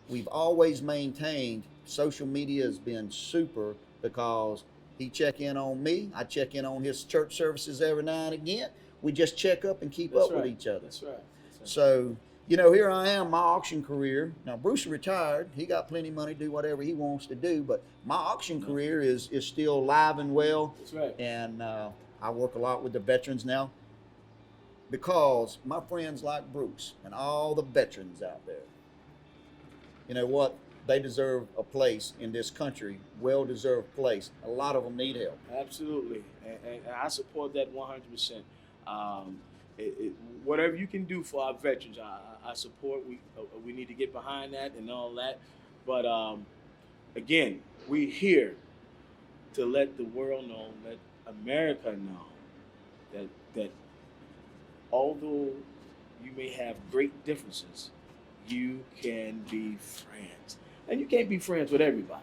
We've always maintained social media has been super, because he check in on me. I check in on his church services every now and again. We just check up and keep up with each other. That's right. So, here I am, my auction career. Now, Bruce retired. He got plenty of money to do whatever he wants to do, but my auction career is still alive and well. That's right. And I work a lot with the veterans now. because my friends like Bruce and all the veterans out there, you know what? They deserve a place in this country, well-deserved place. A lot of them need help. Absolutely, and I support that 100%. Um, Whatever you can do for our veterans, I support. We need to get behind that and all that. But again, we're here to let the world know, let America know that although you may have great differences, you can be friends, and you can't be friends with everybody.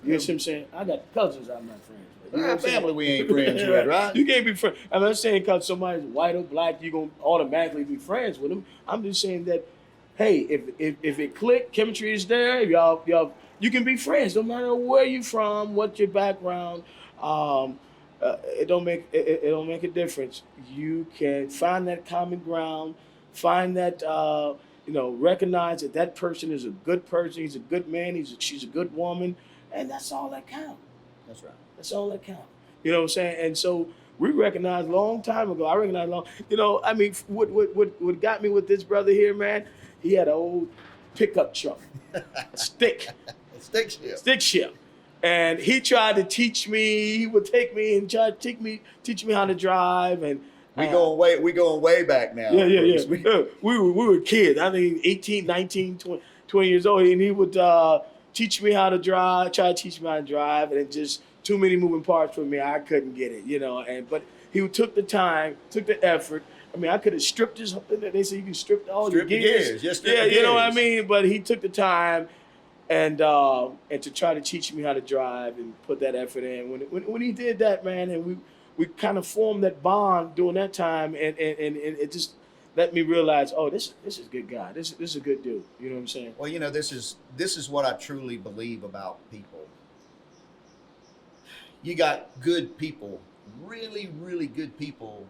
You know what I'm saying? I got cousins I'm not friends with. You know what I'm Family saying? we ain't friends with, right? You can't be friends. I'm not saying because somebody's white or black, you're going to automatically be friends with them. I'm just saying that, hey, if it click, chemistry is there, y'all, you can be friends no matter where you're from, what your background. It don't make a difference. You can find that common ground, find that recognize that person is a good person. He's a good man. She's a good woman. And that's all that counts. That's right. That's all that counts. You know what I'm saying? And so we recognized a long time ago. What got me with this brother here, man, he had an old pickup truck, a stick shift. And he tried to teach me, he would take me and try to teach me how to drive. And we going way back now. Yeah. We were kids. I mean, 18, 19, 20 years old. And he would teach me how to drive, try to teach me how to drive, and it just too many moving parts for me. I couldn't get it, but he took the time, took the effort. I mean, I could have stripped his. They say you can strip all your gears. You know what I mean. But he took the time, and to try to teach me how to drive and put that effort in. When he did that, man, and we kind of formed that bond during that time, and it just let me realize, oh, this is a good guy. This is a good dude. You know what I'm saying? Well, this is what I truly believe about people. You got good people, really, really good people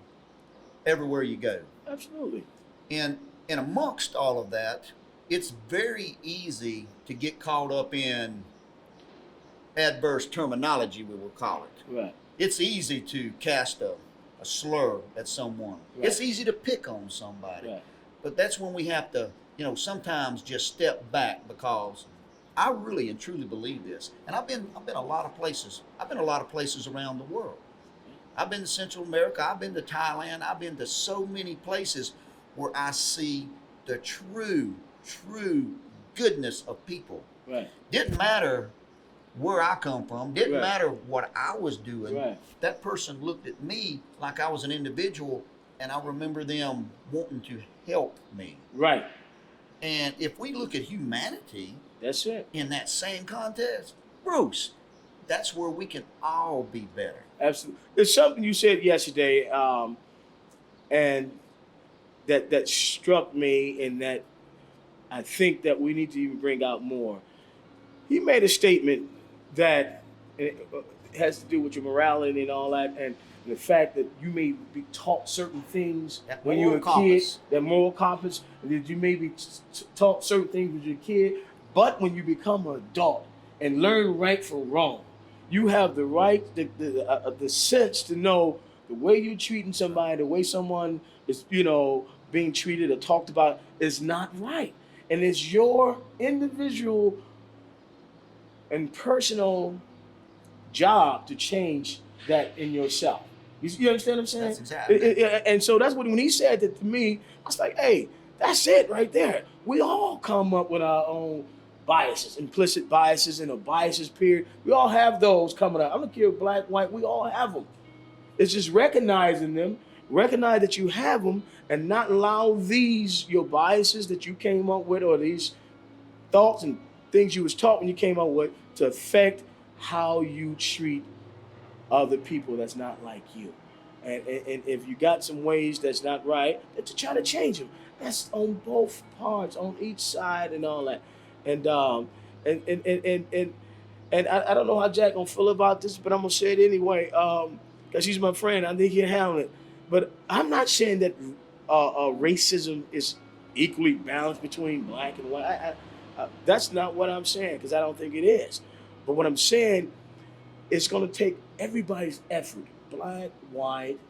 everywhere you go. Absolutely. And amongst all of that, it's very easy to get caught up in adverse terminology, we will call it. Right. It's easy to cast a slur at someone. Right. It's easy to pick on somebody. Right. But that's when we have to, sometimes just step back, because I really and truly believe this. And I've been a lot of places. I've been a lot of places around the world. I've been to Central America. I've been to Thailand. I've been to so many places where I see the true goodness of people. Right. Didn't matter where I come from. Didn't matter what I was doing. Right. That person looked at me like I was an individual, and I remember them wanting to help me. Right. And if we look at humanity, that's it. In that same context, Bruce, that's where we can all be better. Absolutely. There's something you said yesterday, and that struck me, and that I think that we need to even bring out more. He made a statement that it has to do with your morality and all that, and the fact that you may be taught certain things when you're a kid, that moral compass, that you may be taught certain things when you're a kid, but when you become an adult and learn right from wrong, you have the right, the sense to know the way you're treating somebody, the way someone is, being treated or talked about is not right. And it's your individual and personal job to change that in yourself. You understand what I'm saying? That's exactly. And so that's when he said that to me, I was like, hey, that's it right there. We all come up with our own biases, implicit biases, and a biases period. We all have those coming up. I don't care, black, white, we all have them. It's just recognizing them, recognize that you have them, and not allow your biases that you came up with, or these thoughts and things you was taught when you came up with, to affect how you treat other people that's not like you. And if you got some ways that's not right, then to try to change them. That's on both parts, on each side and all that. And I don't know how Jack gonna feel about this, but I'm gonna say it anyway, because he's my friend. I think he'll handle it. But I'm not saying that racism is equally balanced between black and white. That's not what I'm saying, because I don't think it is. But what I'm saying, it's going to take everybody's effort, black, white,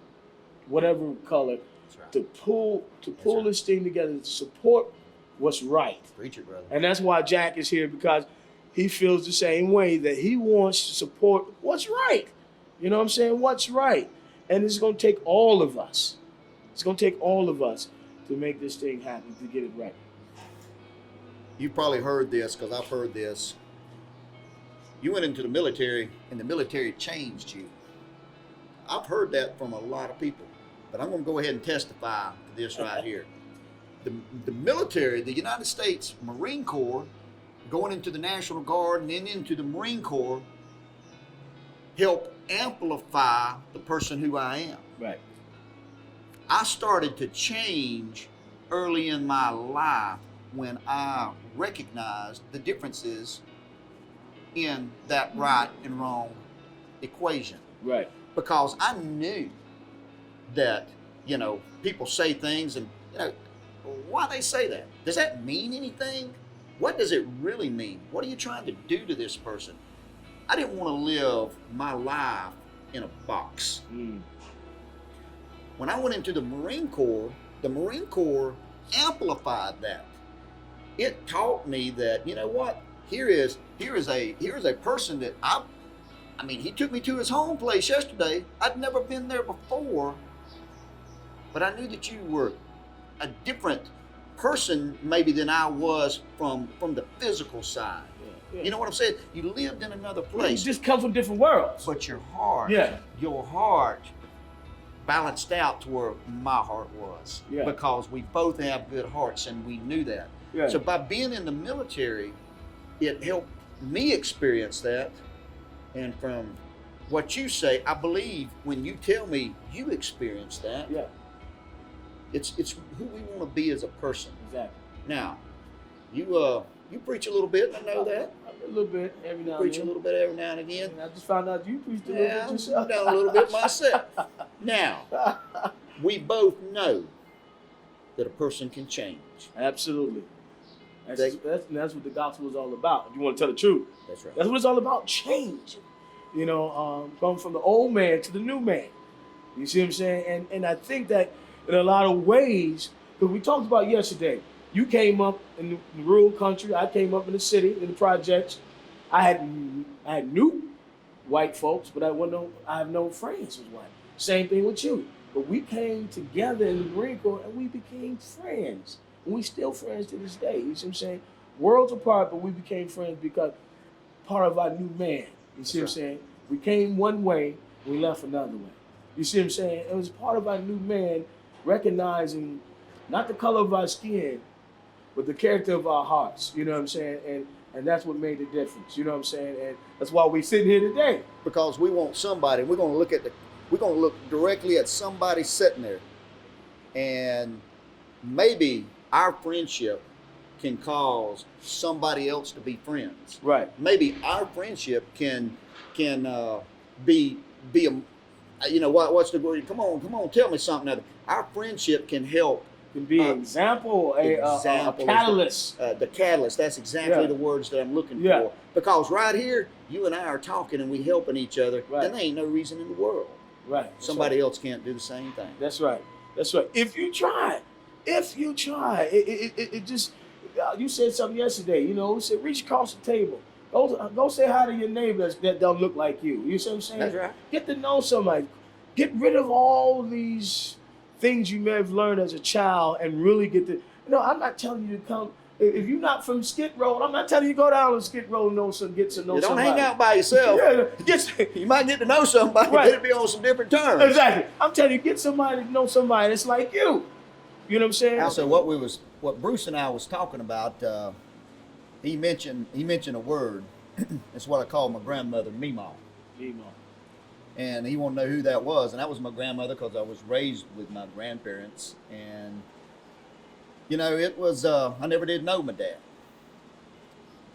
whatever color, right. to pull right. this thing together, to support what's right. Preach it, brother. And that's why Jack is here, because he feels the same way, that he wants to support what's right. You know what I'm saying? What's right. And it's going to take all of us. It's going to take all of us to make this thing happen, to get it right. You've probably heard this, because I've heard this. You went into the military, and the military changed you. I've heard that from a lot of people, but I'm going to go ahead and testify to this right here. The military, the United States Marine Corps, going into the National Guard and then into the Marine Corps, help amplify the person who I am. Right. I started to change early in my life when I recognized the differences in that right and wrong equation. Right. Because I knew that, people say things and, why they say that? Does that mean anything? What does it really mean? What are you trying to do to this person? I didn't want to live my life in a box. When I went into the Marine Corps amplified that. It taught me that, here is a person that he took me to his home place yesterday. I'd never been there before, but I knew that you were a different person maybe than I was from the physical side. Yeah. You know what I'm saying? You lived in another place. You just come from different worlds. But your heart, your heart balanced out to where my heart was. Yeah. Because we both have good hearts, and we knew that. Yeah. So by being in the military, it helped me experience that. And from what you say, I believe when you tell me you experienced that, it's who we want to be as a person. Exactly. Now, you preach a little bit, I know that. A little bit every now and Preach then. a little bit every now and again. And I just found out you preached a little bit yourself. I've done a little bit myself. Now, we both know that a person can change. Absolutely. That's what the gospel is all about. If you want to tell the truth. That's right. That's what it's all about, change. Going from the old man to the new man. You see what I'm saying? And I think that in a lot of ways, because we talked about yesterday, you came up in the rural country, I came up in the city, in the projects. I had new white folks, but I have no friends who's white. Same thing with you. But we came together in the Marine Corps and we became friends. And we still friends to this day. You see what I'm saying? Worlds apart, but we became friends because part of our new man. You see what I'm saying? We came one way, we left another way. You see what I'm saying? It was part of our new man recognizing not the color of our skin, but the character of our hearts. You know what I'm saying? And that's what made the difference. You know what I'm saying? And that's why we're sitting here today. Because we want somebody, we're gonna look directly at somebody sitting there. And maybe our friendship can cause somebody else to be friends. Right. Maybe our friendship can be a, what's the word? Come on, tell me something other. Our friendship can help. Can be an example, a catalyst. The catalyst, that's exactly the words that I'm looking for. Because right here, you and I are talking and we helping each other, then there ain't no reason in the world. Right. Somebody else can't do the same thing. That's right. That's right. If you try, it just, you said something yesterday, you said reach across the table. Go say hi to your neighbors that don't look like you. You see what I'm saying? That's right. Get to know somebody. Get rid of all these things you may have learned as a child and really get to, I'm not telling you to come, if you're not from Skid Row, I'm not telling you to go down on Skid Row and get to know somebody. Don't hang out by yourself. You might get to know somebody, but it'll be on some different terms. Exactly. I'm telling you, get somebody to know somebody that's like you. You know what I'm saying? Also, what Bruce and I was talking about, he mentioned a word. It's what I call my grandmother, Meemaw. Meemaw. And he wanted to know who that was, and that was my grandmother because I was raised with my grandparents. And it was I never did know my dad.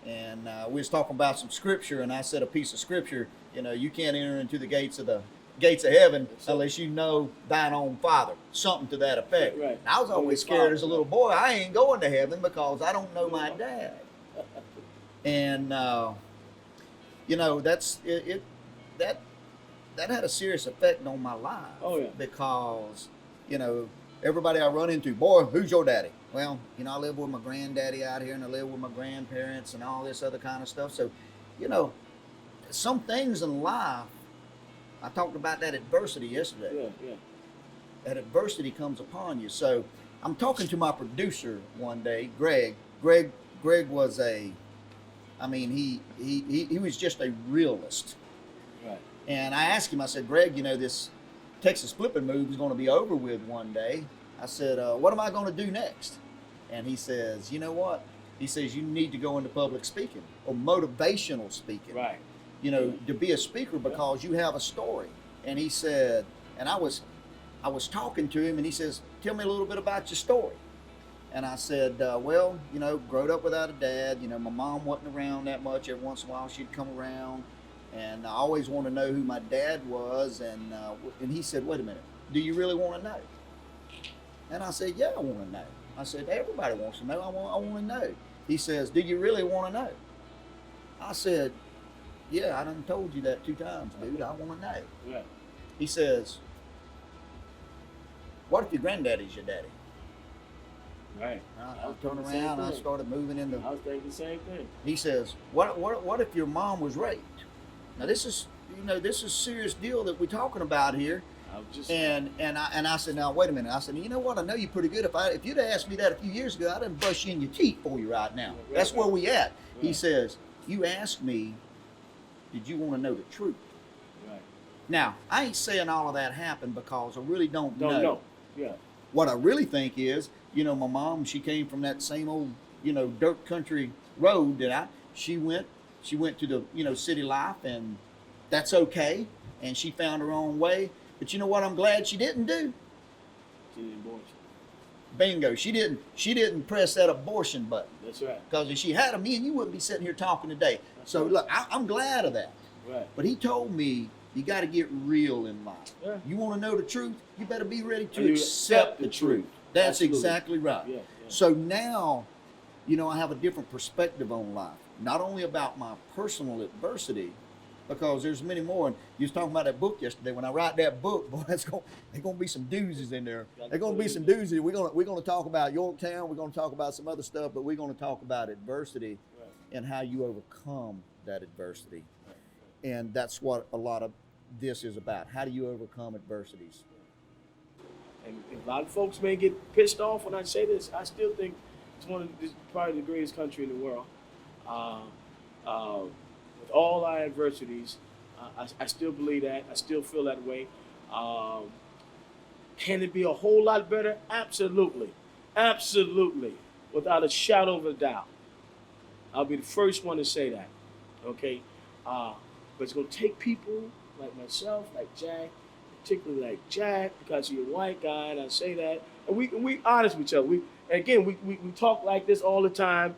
And we was talking about some scripture, and I said a piece of scripture. You can't enter into the gates of heaven unless you know thine own father. Something to that effect. Right. And I was always scared as a little boy. I ain't going to heaven because I don't know my dad. And that's it. That had a serious effect on my life. Oh yeah. Because everybody I run into, boy, who's your daddy? Well, you know, I live with my granddaddy out here, and I live with my grandparents and all this other kind of stuff. So, you know, some things in life, I talked about that adversity yesterday. Yeah. That adversity comes upon you. So I'm talking to my producer one day, Greg. Greg was he was just a realist. Right. And I asked him, I said, Greg, you know, this Texas flipping move is going to be over with one day. I said, what am I going to do next? And he says, you know what? He says, you need to go into public speaking or motivational speaking. Right. You know, to be a speaker because you have a story. And he said, and I was talking to him, and he says, tell me a little bit about your story. And I said, well, you know, growing up without a dad, you know, my mom wasn't around that much. Every once in a while she'd come around, and I always wanted to know who my dad was. And he said, wait a minute, do you really want to know? And I said, yeah, I want to know. I said, everybody wants to know. I want to know. He says, do you really want to know? I said, yeah, I done told you that 2 times, dude. I want to know. Yeah. He says, what if your granddaddy's your daddy? Right. I turned around and I started moving into. I was thinking the same thing. He says, what if your mom was raped? Now this is a serious deal that we're talking about here. And I said, now wait a minute. I said, you know what? I know you pretty good. If you'd asked me that a few years ago, I'd have brushed you in your teeth for you right now. Right, That's where we at. Right. He says, you asked me, did you want to know the truth? Right. Now I ain't saying all of that happened because I really don't know. Yeah. What I really think is, you know, my mom, she came from that same old, you know, dirt country road that she went to the, you know, city life, and that's okay. And she found her own way. But you know what I'm glad she didn't do? She didn't abortion. Bingo. She didn't press that abortion button. That's right. Because if she had, me and you wouldn't be sitting here talking today. So look, I'm glad of that. Right. But he told me, you got to get real in life. Yeah. You want to know the truth? You better be ready to You accept the truth. That's Absolutely. exactly right. Yeah. So now, you know, I have a different perspective on life. Not only about my personal adversity, because there's many more. And you was talking about that book yesterday. When I write that book, boy, there's going to be some doozies in there. There's going to be some doozies. We're going to talk about Yorktown. We're going to talk about some other stuff, but we're going to talk about adversity and how you overcome that adversity. And that's what a lot of this is about. How do you overcome adversities? And a lot of folks may get pissed off when I say this. I still think it's probably the greatest country in the world. With all our adversities, I still believe that. I still feel that way. Can it be a whole lot better? Absolutely. Absolutely. Without a shadow of a doubt. I'll be the first one to say that. Okay? But it's going to take people like myself, like Jack, particularly like Jack, because he's a white guy, and I say that. And we honest with each other. We talk like this all the time,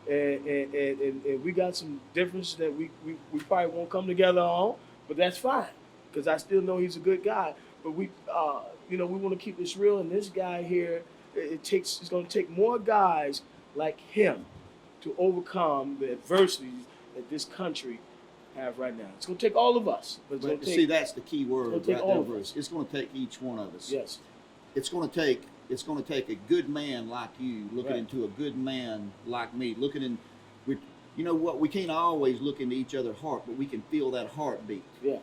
and we got some differences that we probably won't come together on, but that's fine, because I still know he's a good guy. But we want to keep this real, and this guy here, it's going to take more guys like him to overcome the adversities that this country have right now. It's going to take all of us. But see, that's the key word. It's going to take all of us. It's going to take each one of us. Yes. It's going to take a good man like you looking into a good man like me, you know what? We can't always look into each other's heart, but we can feel that heartbeat. Yeah.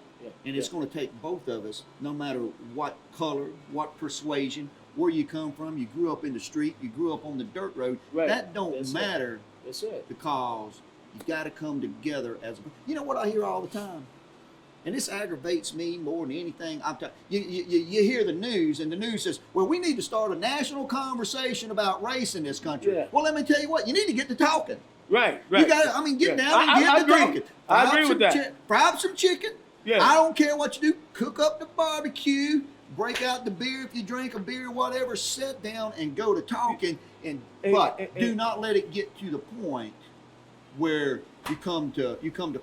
And it's going to take both of us, no matter what color, what persuasion, where you come from. You grew up in the street. You grew up on the dirt road. Right. That don't matter. That's it. Because you got to come together as. You know what I hear all the time, and this aggravates me more than anything. You hear the news, and the news says, "Well, we need to start a national conversation about race in this country." Yeah. Well, let me tell you what. You need to get to talking. Right. You got. Get down and get to talking. I agree with that. Fry up some chicken. Yeah. I don't care what you do. Cook up the barbecue. Break out the beer if you drink a beer, whatever. Sit down and go to talking, but do not let it get to the point where you come to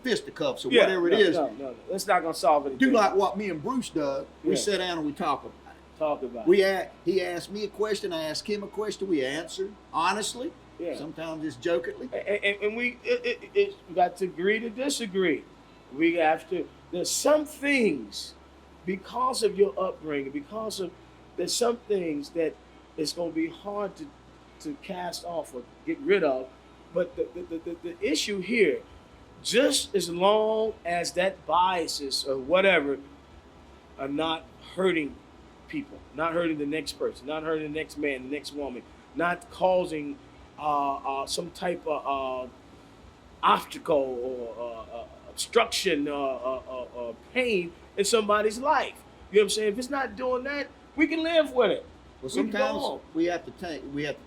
fisticuffs or whatever it is. No. That's not gonna solve anything. Do like what me and Bruce does. We sit down and we talk about it. He asked me a question, I asked him a question. We answered honestly. Yeah. Sometimes it's jokingly. And we got to agree to disagree. We have to. There's some things, because of your upbringing, because of there's some things that it's going to be hard to cast off or get rid of. But the issue here, just as long as that biases or whatever are not hurting people, not hurting the next person, not hurting the next man, the next woman, not causing some type of obstacle or obstruction or pain in somebody's life. You know what I'm saying? If it's not doing that, we can live with it. Well, sometimes we have to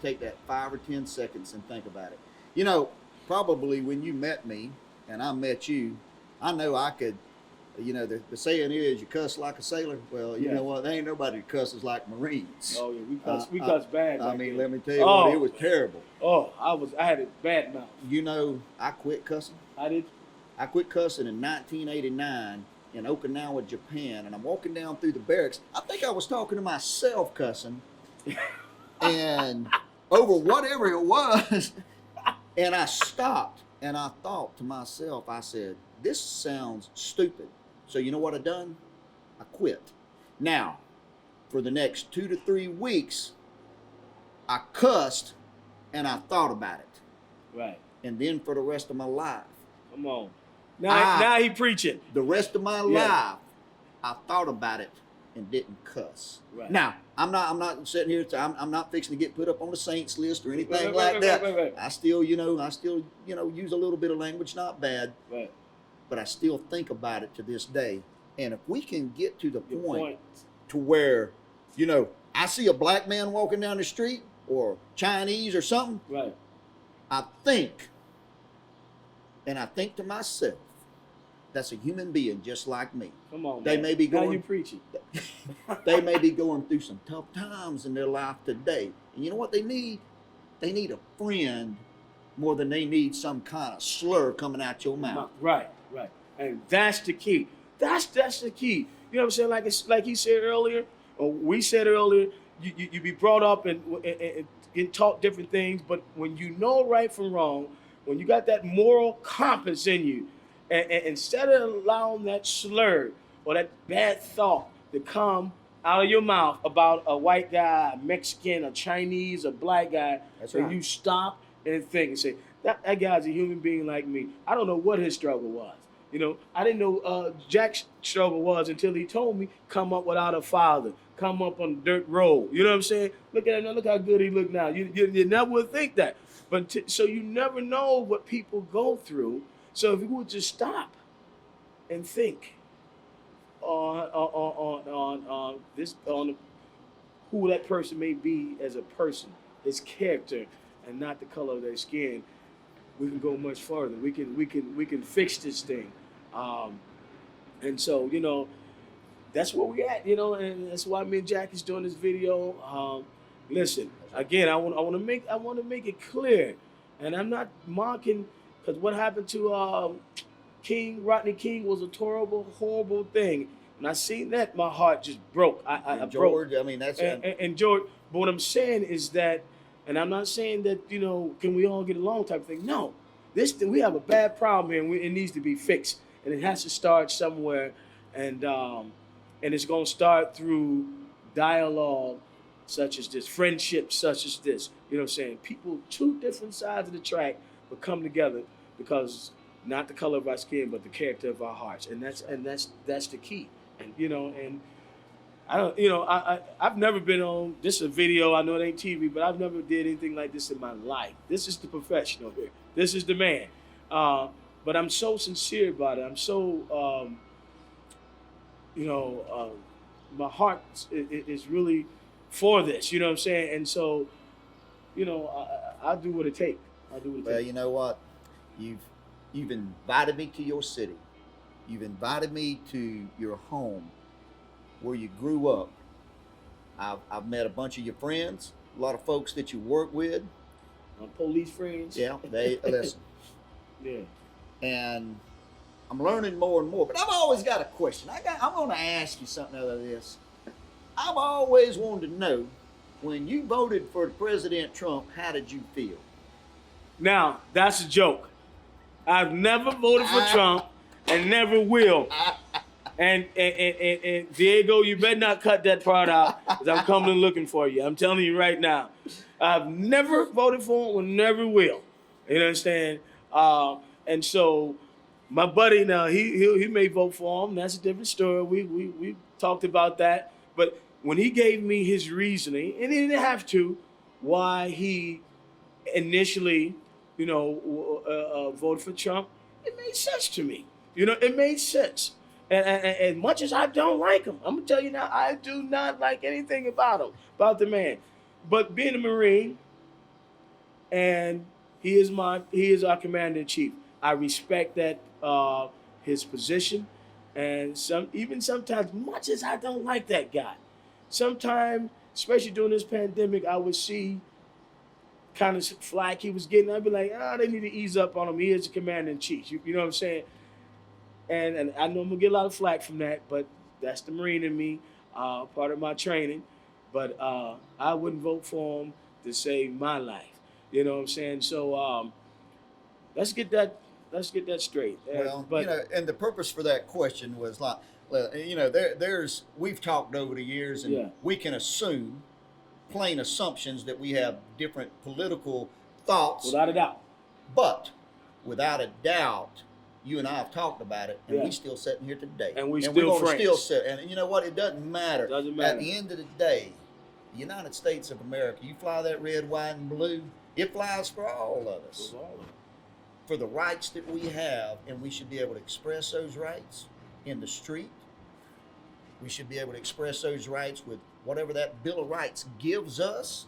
take that 5 or 10 seconds and think about it. You know, probably when you met me and I met you, I know I could. You know, the saying is, you cuss like a sailor. Well, you know what? There ain't nobody that cusses like Marines. Oh yeah, we cuss bad. I mean, let me tell you what, it was terrible. Oh, I had a bad mouth. You know, I quit cussing. I did. I quit cussing in 1989 in Okinawa, Japan, and I'm walking down through the barracks. I think I was talking to myself cussing, and over whatever it was, and I stopped and I thought to myself, I said, this sounds stupid. So you know what I done? I quit. Now, for the next 2 to 3 weeks, I cussed and I thought about it. Right. And then for the rest of my life. Come on. Now he preaching. The rest of my life, I thought about it and didn't cuss. Right. Now, I'm not sitting here. I'm not fixing to get put up on the saints list or anything like that. Right. I still use a little bit of language, not bad. Right. But I still think about it to this day. And if we can get to the point to where, you know, I see a black man walking down the street or Chinese or something, right, I think to myself, that's a human being just like me. Come on, they man. may be going. Now you preaching. They may be going through some tough times in their life today. And you know what they need? They need a friend more than they need some kind of slur coming out your mouth. Right. And that's the key. That's the key. You know what I'm saying? Like he said earlier, or we said earlier, you be brought up and taught different things, but when you know right from wrong, when you got that moral compass in you, and instead of allowing that slur or that bad thought to come out of your mouth about a white guy, a Mexican, a Chinese, a black guy, you stop and think and say, that guy's a human being like me. I don't know what his struggle was. You know, I didn't know Jack's struggle was until he told me, come up without a father, come up on the dirt road. You know what I'm saying? Look at him, look how good he look now. You never would think that. But so you never know what people go through. So if you would just stop and think on who that person may be as a person, his character, and not the color of their skin, we can go much further. We can fix this thing. And so, you know, that's where we at, you know, and that's why me and Jack is doing this video. Listen, again, I want to make it clear, and I'm not mocking, because what happened to Rodney King was a horrible thing. When I seen that, my heart just broke. I George, broke. I mean, that's and George. But what I'm saying is that, and I'm not saying that, you know, can we all get along type of thing. No, we have a bad problem here, and it needs to be fixed, and it has to start somewhere, and it's going to start through dialogue, such as this, friendship such as this. You know what I'm saying? People, two different sides of the track, will come together because not the color of our skin, but the character of our hearts, and that's the key. And you know, and I don't, you know, I've never been on this is a video. I know it ain't TV, but I've never did anything like this in my life. This is the professional here. This is the man. But I'm so sincere about it. I'm so, my heart is really for this. You know what I'm saying? And so, you know, I'll do what it takes. Well, you know what? You've invited me to your city. You've invited me to your home where you grew up. I've met a bunch of your friends, a lot of folks that you work with. My police friends. Yeah, they listen. Yeah. And I'm learning more and more. But I've always got a question. I'm going to ask you something out of this. I've always wanted to know, when you voted for President Trump, how did you feel? Now, that's a joke. I've never voted for Trump and never will. And Diego, you better not cut that part out, because I'm coming and looking for you. I'm telling you right now. I've never voted for him, and never will. You understand? And so my buddy now, he may vote for him. That's a different story. We talked about that. But when he gave me his reasoning, and he didn't have to, why he initially, voted for Trump, it made sense to me. It made sense. And as much as I don't like him, I'm gonna tell you now, I do not like anything about him, about the man. But being a Marine, and he is our commander in chief. I respect that his position, and sometimes, much as I don't like that guy, sometimes, especially during this pandemic, I would see kind of flack he was getting. I'd be like, they need to ease up on him. He is the commander in chief. You know what I'm saying? And I know I'm gonna get a lot of flack from that, but that's the Marine in me, part of my training. But I wouldn't vote for him to save my life. You know what I'm saying? So let's get that straight. Well, but and the purpose for that question was like, we've talked over the years, and we can assume plain assumptions that we have different political thoughts. Without a doubt. But without a doubt, you and I have talked about it, and we still sitting here today. And we're gonna friends. still sit. And you know what? It doesn't matter. Doesn't matter. At the end of the day, the United States of America, you fly that red, white, and blue, it flies for all of us. For the rights that we have, and we should be able to express those rights in the street. We should be able to express those rights with whatever that Bill of Rights gives us,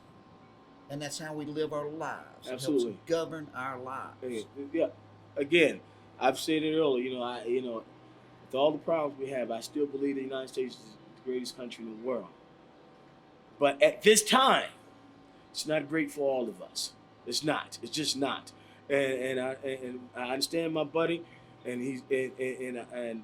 and that's how we live our lives. Absolutely. It helps govern our lives. Yeah. Again, I've said it earlier. With all the problems we have, I still believe the United States is the greatest country in the world. But at this time, it's not great for all of us. It's not. It's just not. And I understand my buddy, and he's and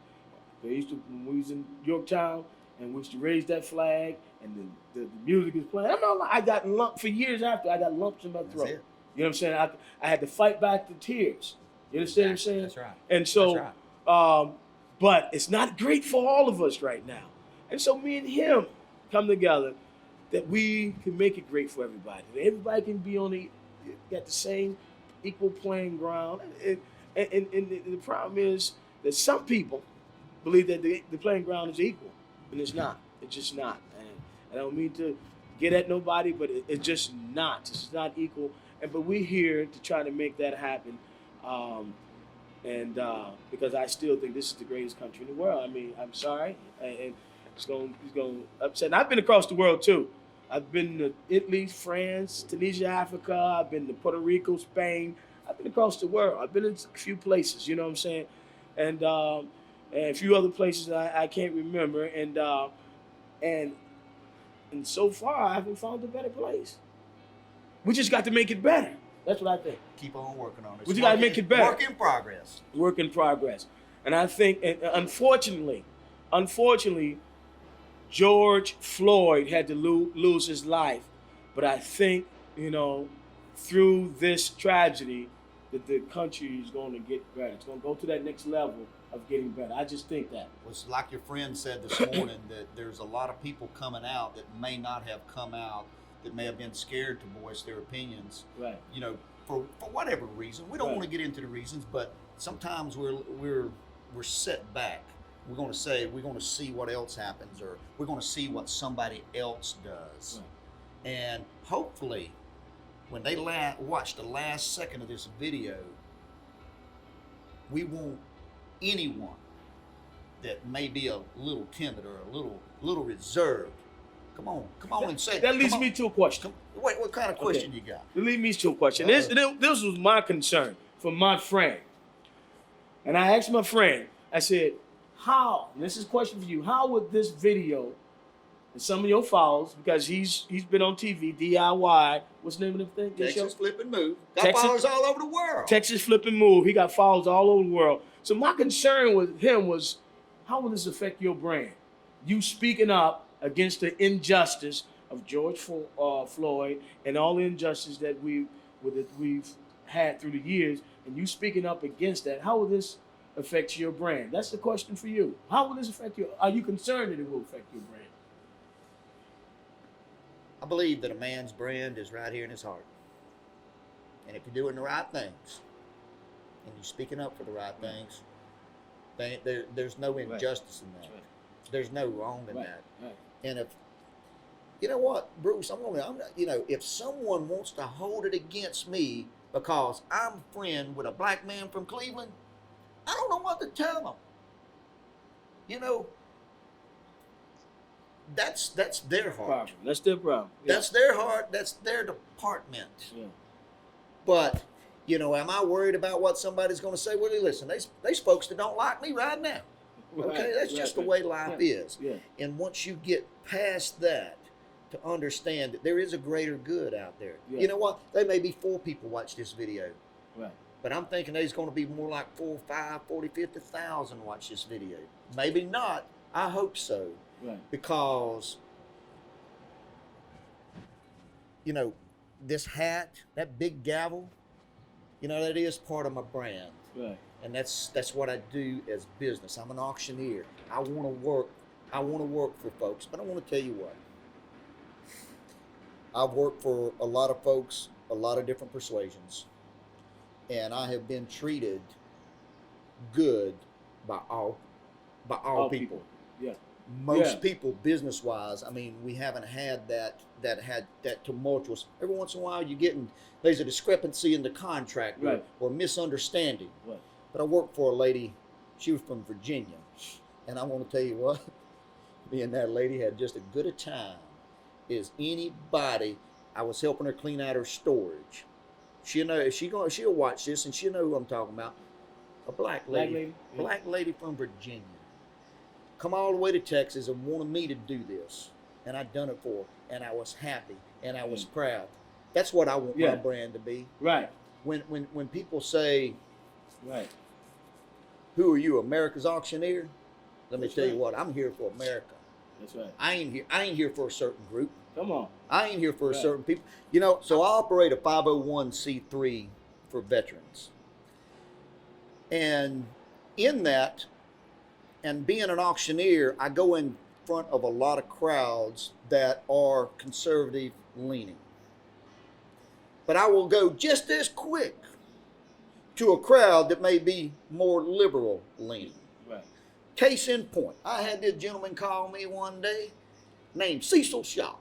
we used to, when we was in Yorktown, and we used to raise that flag, and the music was playing. I got lumps for years after. I got lumps in my throat. You know what I'm saying? I had to fight back the tears. You understand what I'm saying? That's right. And so, That's right. But it's not great for all of us right now. And so me and him come together that we can make it great for everybody. That everybody can be got the same equal playing ground. And the problem is that some people believe that the playing ground is equal, and it's not. It's just not. And I don't mean to get at nobody, but it's just not. It's not equal. But we're here to try to make that happen. Because I still think this is the greatest country in the world. I mean, I'm sorry, and it's going to upset. And I've been across the world too. I've been to Italy, France, Tunisia, Africa. I've been to Puerto Rico, Spain. I've been across the world. I've been in a few places. You know what I'm saying? And a few other places I can't remember. And so far, I haven't found a better place. We just got to make it better. That's what I think. Keep on working on it. We just got to make it better. Work in progress. Work in progress. And I think, unfortunately, George Floyd had to lose his life. But I think, through this tragedy, that the country is going to get better. It's going to go to that next level of getting better. I just think that. It's like your friend said this morning, that there's a lot of people coming out that may not have come out, that may have been scared to voice their opinions. Right. For whatever reason. We don't want to get into the reasons, but sometimes we're set back. We're going to see what else happens, or we're going to see what somebody else does. Right. And hopefully, when they watch the last second of this video, we want anyone that may be a little timid or a little reserved. Come on and say. That leads me to a question. Wait, what kind of question you got? It leads me to a question. This was my concern for my friend. And I asked my friend, I said, how, and this is a question for you, how would this video and some of your followers, because he's been on TV, DIY, what's the name of the thing? Texas Flip and Move. Got followers all over the world. Texas Flip and Move. He got followers all over the world. So my concern with him was, how will this affect your brand? You speaking up against the injustice of George Floyd and all the injustice that we've had through the years, and you speaking up against that, how will this affects your brand? That's the question for you. How will this affect you? Are you concerned that it will affect your brand? I believe that a man's brand is right here in his heart. And if you're doing the right things, and you're speaking up for the right things, there's no injustice in that. Right. There's no wrong in that. Right. And if, you know what, Bruce, if someone wants to hold it against me because I'm a friend with a black man from Cleveland, I don't know what to tell them. You know, that's their heart. That's their problem. Yeah. That's their heart. That's their department. Yeah. But, you know, am I worried about what somebody's going to say? Well, listen, there's folks that don't like me right now. Okay, that's just the way life is. Yeah. And once you get past that, to understand that there is a greater good out there. Yeah. You know what? There may be 4 people watch this video. Right. But I'm thinking there's going to be more like 4, 5, 40, 50,000 watch this video. Maybe not. I hope so. Right. Because, you know, this hat, that big gavel, you know, that is part of my brand. Right. And that's what I do as business. I'm an auctioneer. I want to work for folks. But I want to tell you what. I've worked for a lot of folks, a lot of different persuasions. And I have been treated good by all people. Yeah. Most people, business-wise, I mean, we haven't had that tumultuous. Every once in a while, there's a discrepancy in the contract, right, or misunderstanding. Right. But I worked for a lady. She was from Virginia, and I want to tell you what, me and that lady had just as good a time as anybody. I was helping her clean out her storage. She'll watch this, and she'll know who I'm talking about. A black lady. Black lady from Virginia. Come all the way to Texas and wanted me to do this. And I done it for her. And I was happy. And I was proud. That's what I want my brand to be. Right. When people say, right, who are you, America's Auctioneer? Let me tell you what, I'm here for America. That's right. I ain't here for a certain group. Come on. I ain't here for a certain people. You know, so I operate a 501c3 for veterans. And in that, and being an auctioneer, I go in front of a lot of crowds that are conservative leaning. But I will go just as quick to a crowd that may be more liberal leaning. Right. Case in point, I had this gentleman call me one day named Cecil Shaw.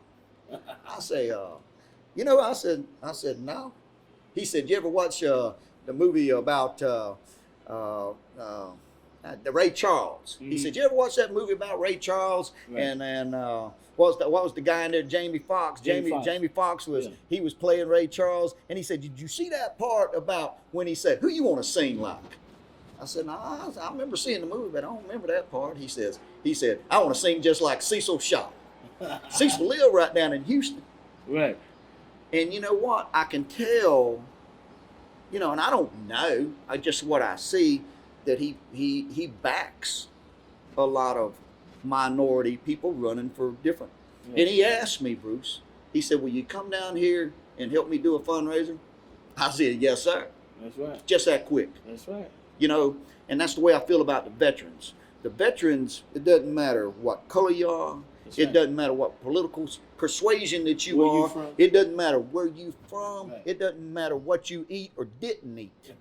I say, I said, no. He said, you ever watch the movie about the Ray Charles? Mm-hmm. He said, you ever watch that movie about Ray Charles? Right. And what was the guy in there? Jamie Foxx. Jamie Foxx he was playing Ray Charles, and he said, did you see that part about when he said, who you want to sing like? I said, no, I remember seeing the movie, but I don't remember that part. He said, I want to sing just like Cecil Shaw. Cecil lived right down in Houston. Right. And you know what? I can tell, and I don't know, just what I see, that he backs a lot of minority people running for different. Yeah. And he asked me, Bruce, he said, will you come down here and help me do a fundraiser? I said, yes, sir. That's right. Just that quick. That's right. And that's the way I feel about the veterans. The veterans, it doesn't matter what color you are. That's it right. Doesn't matter what political persuasion that you are. From. It doesn't matter where you from. Right. It doesn't matter what you eat or didn't eat.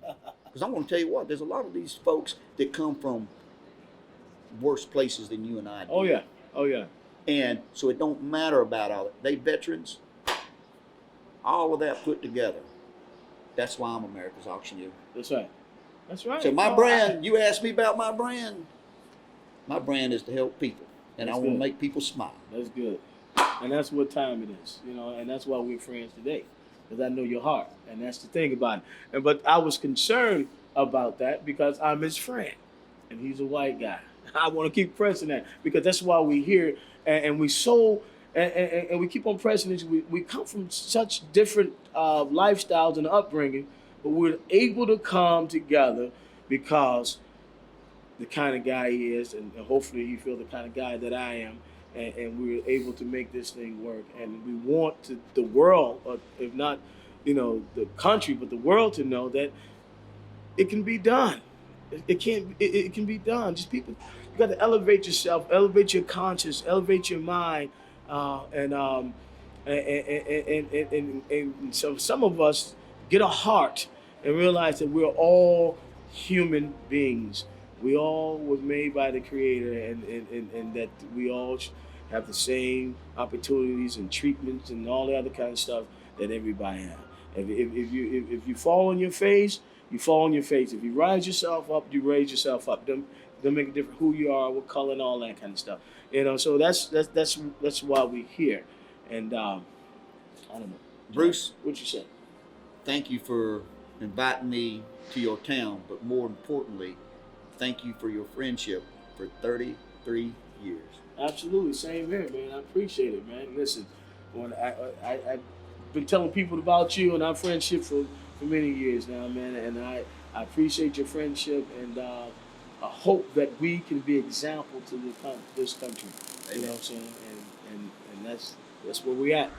Because I'm going to tell you what, there's a lot of these folks that come from worse places than you and I do. Oh, yeah. Oh, yeah. And so it don't matter about all that. They veterans, all of that put together. That's why I'm America's Auctioneer. That's right. That's right. So my brand, you asked me about my brand. My brand is to help people. And I want to make people smile. That's good. And that's what time it is, and that's why we're friends today. Because I know your heart. And that's the thing about it. But I was concerned about that because I'm his friend. And he's a white guy. I want to keep pressing that because that's why we're here. And we and we keep on pressing this. We come from such different lifestyles and upbringing, but we're able to come together because the kind of guy he is, and hopefully he feels the kind of guy that I am, and we're able to make this thing work. And we want the world, or if not, the country, but the world to know that it can be done. It can't. It can be done. Just people. You got to elevate yourself, elevate your conscience, elevate your mind, and so some of us get a heart and realize that we're all human beings. We all were made by the Creator, and that we all have the same opportunities and treatments and all the other kind of stuff that everybody has. If you fall on your face, you fall on your face. If you rise yourself up, you raise yourself up. Don't make a difference who you are, what color, and all that kind of stuff. So that's why we're here. And I don't know, Bruce, what you say? thank you for inviting me to your town, but more importantly, thank you for your friendship for 33 years. Absolutely, same here, man. I appreciate it, man. Listen, when I've been telling people about you and our friendship for many years now, man, and I appreciate your friendship, and I hope that we can be example to this country. You know what I'm saying? And that's where we at.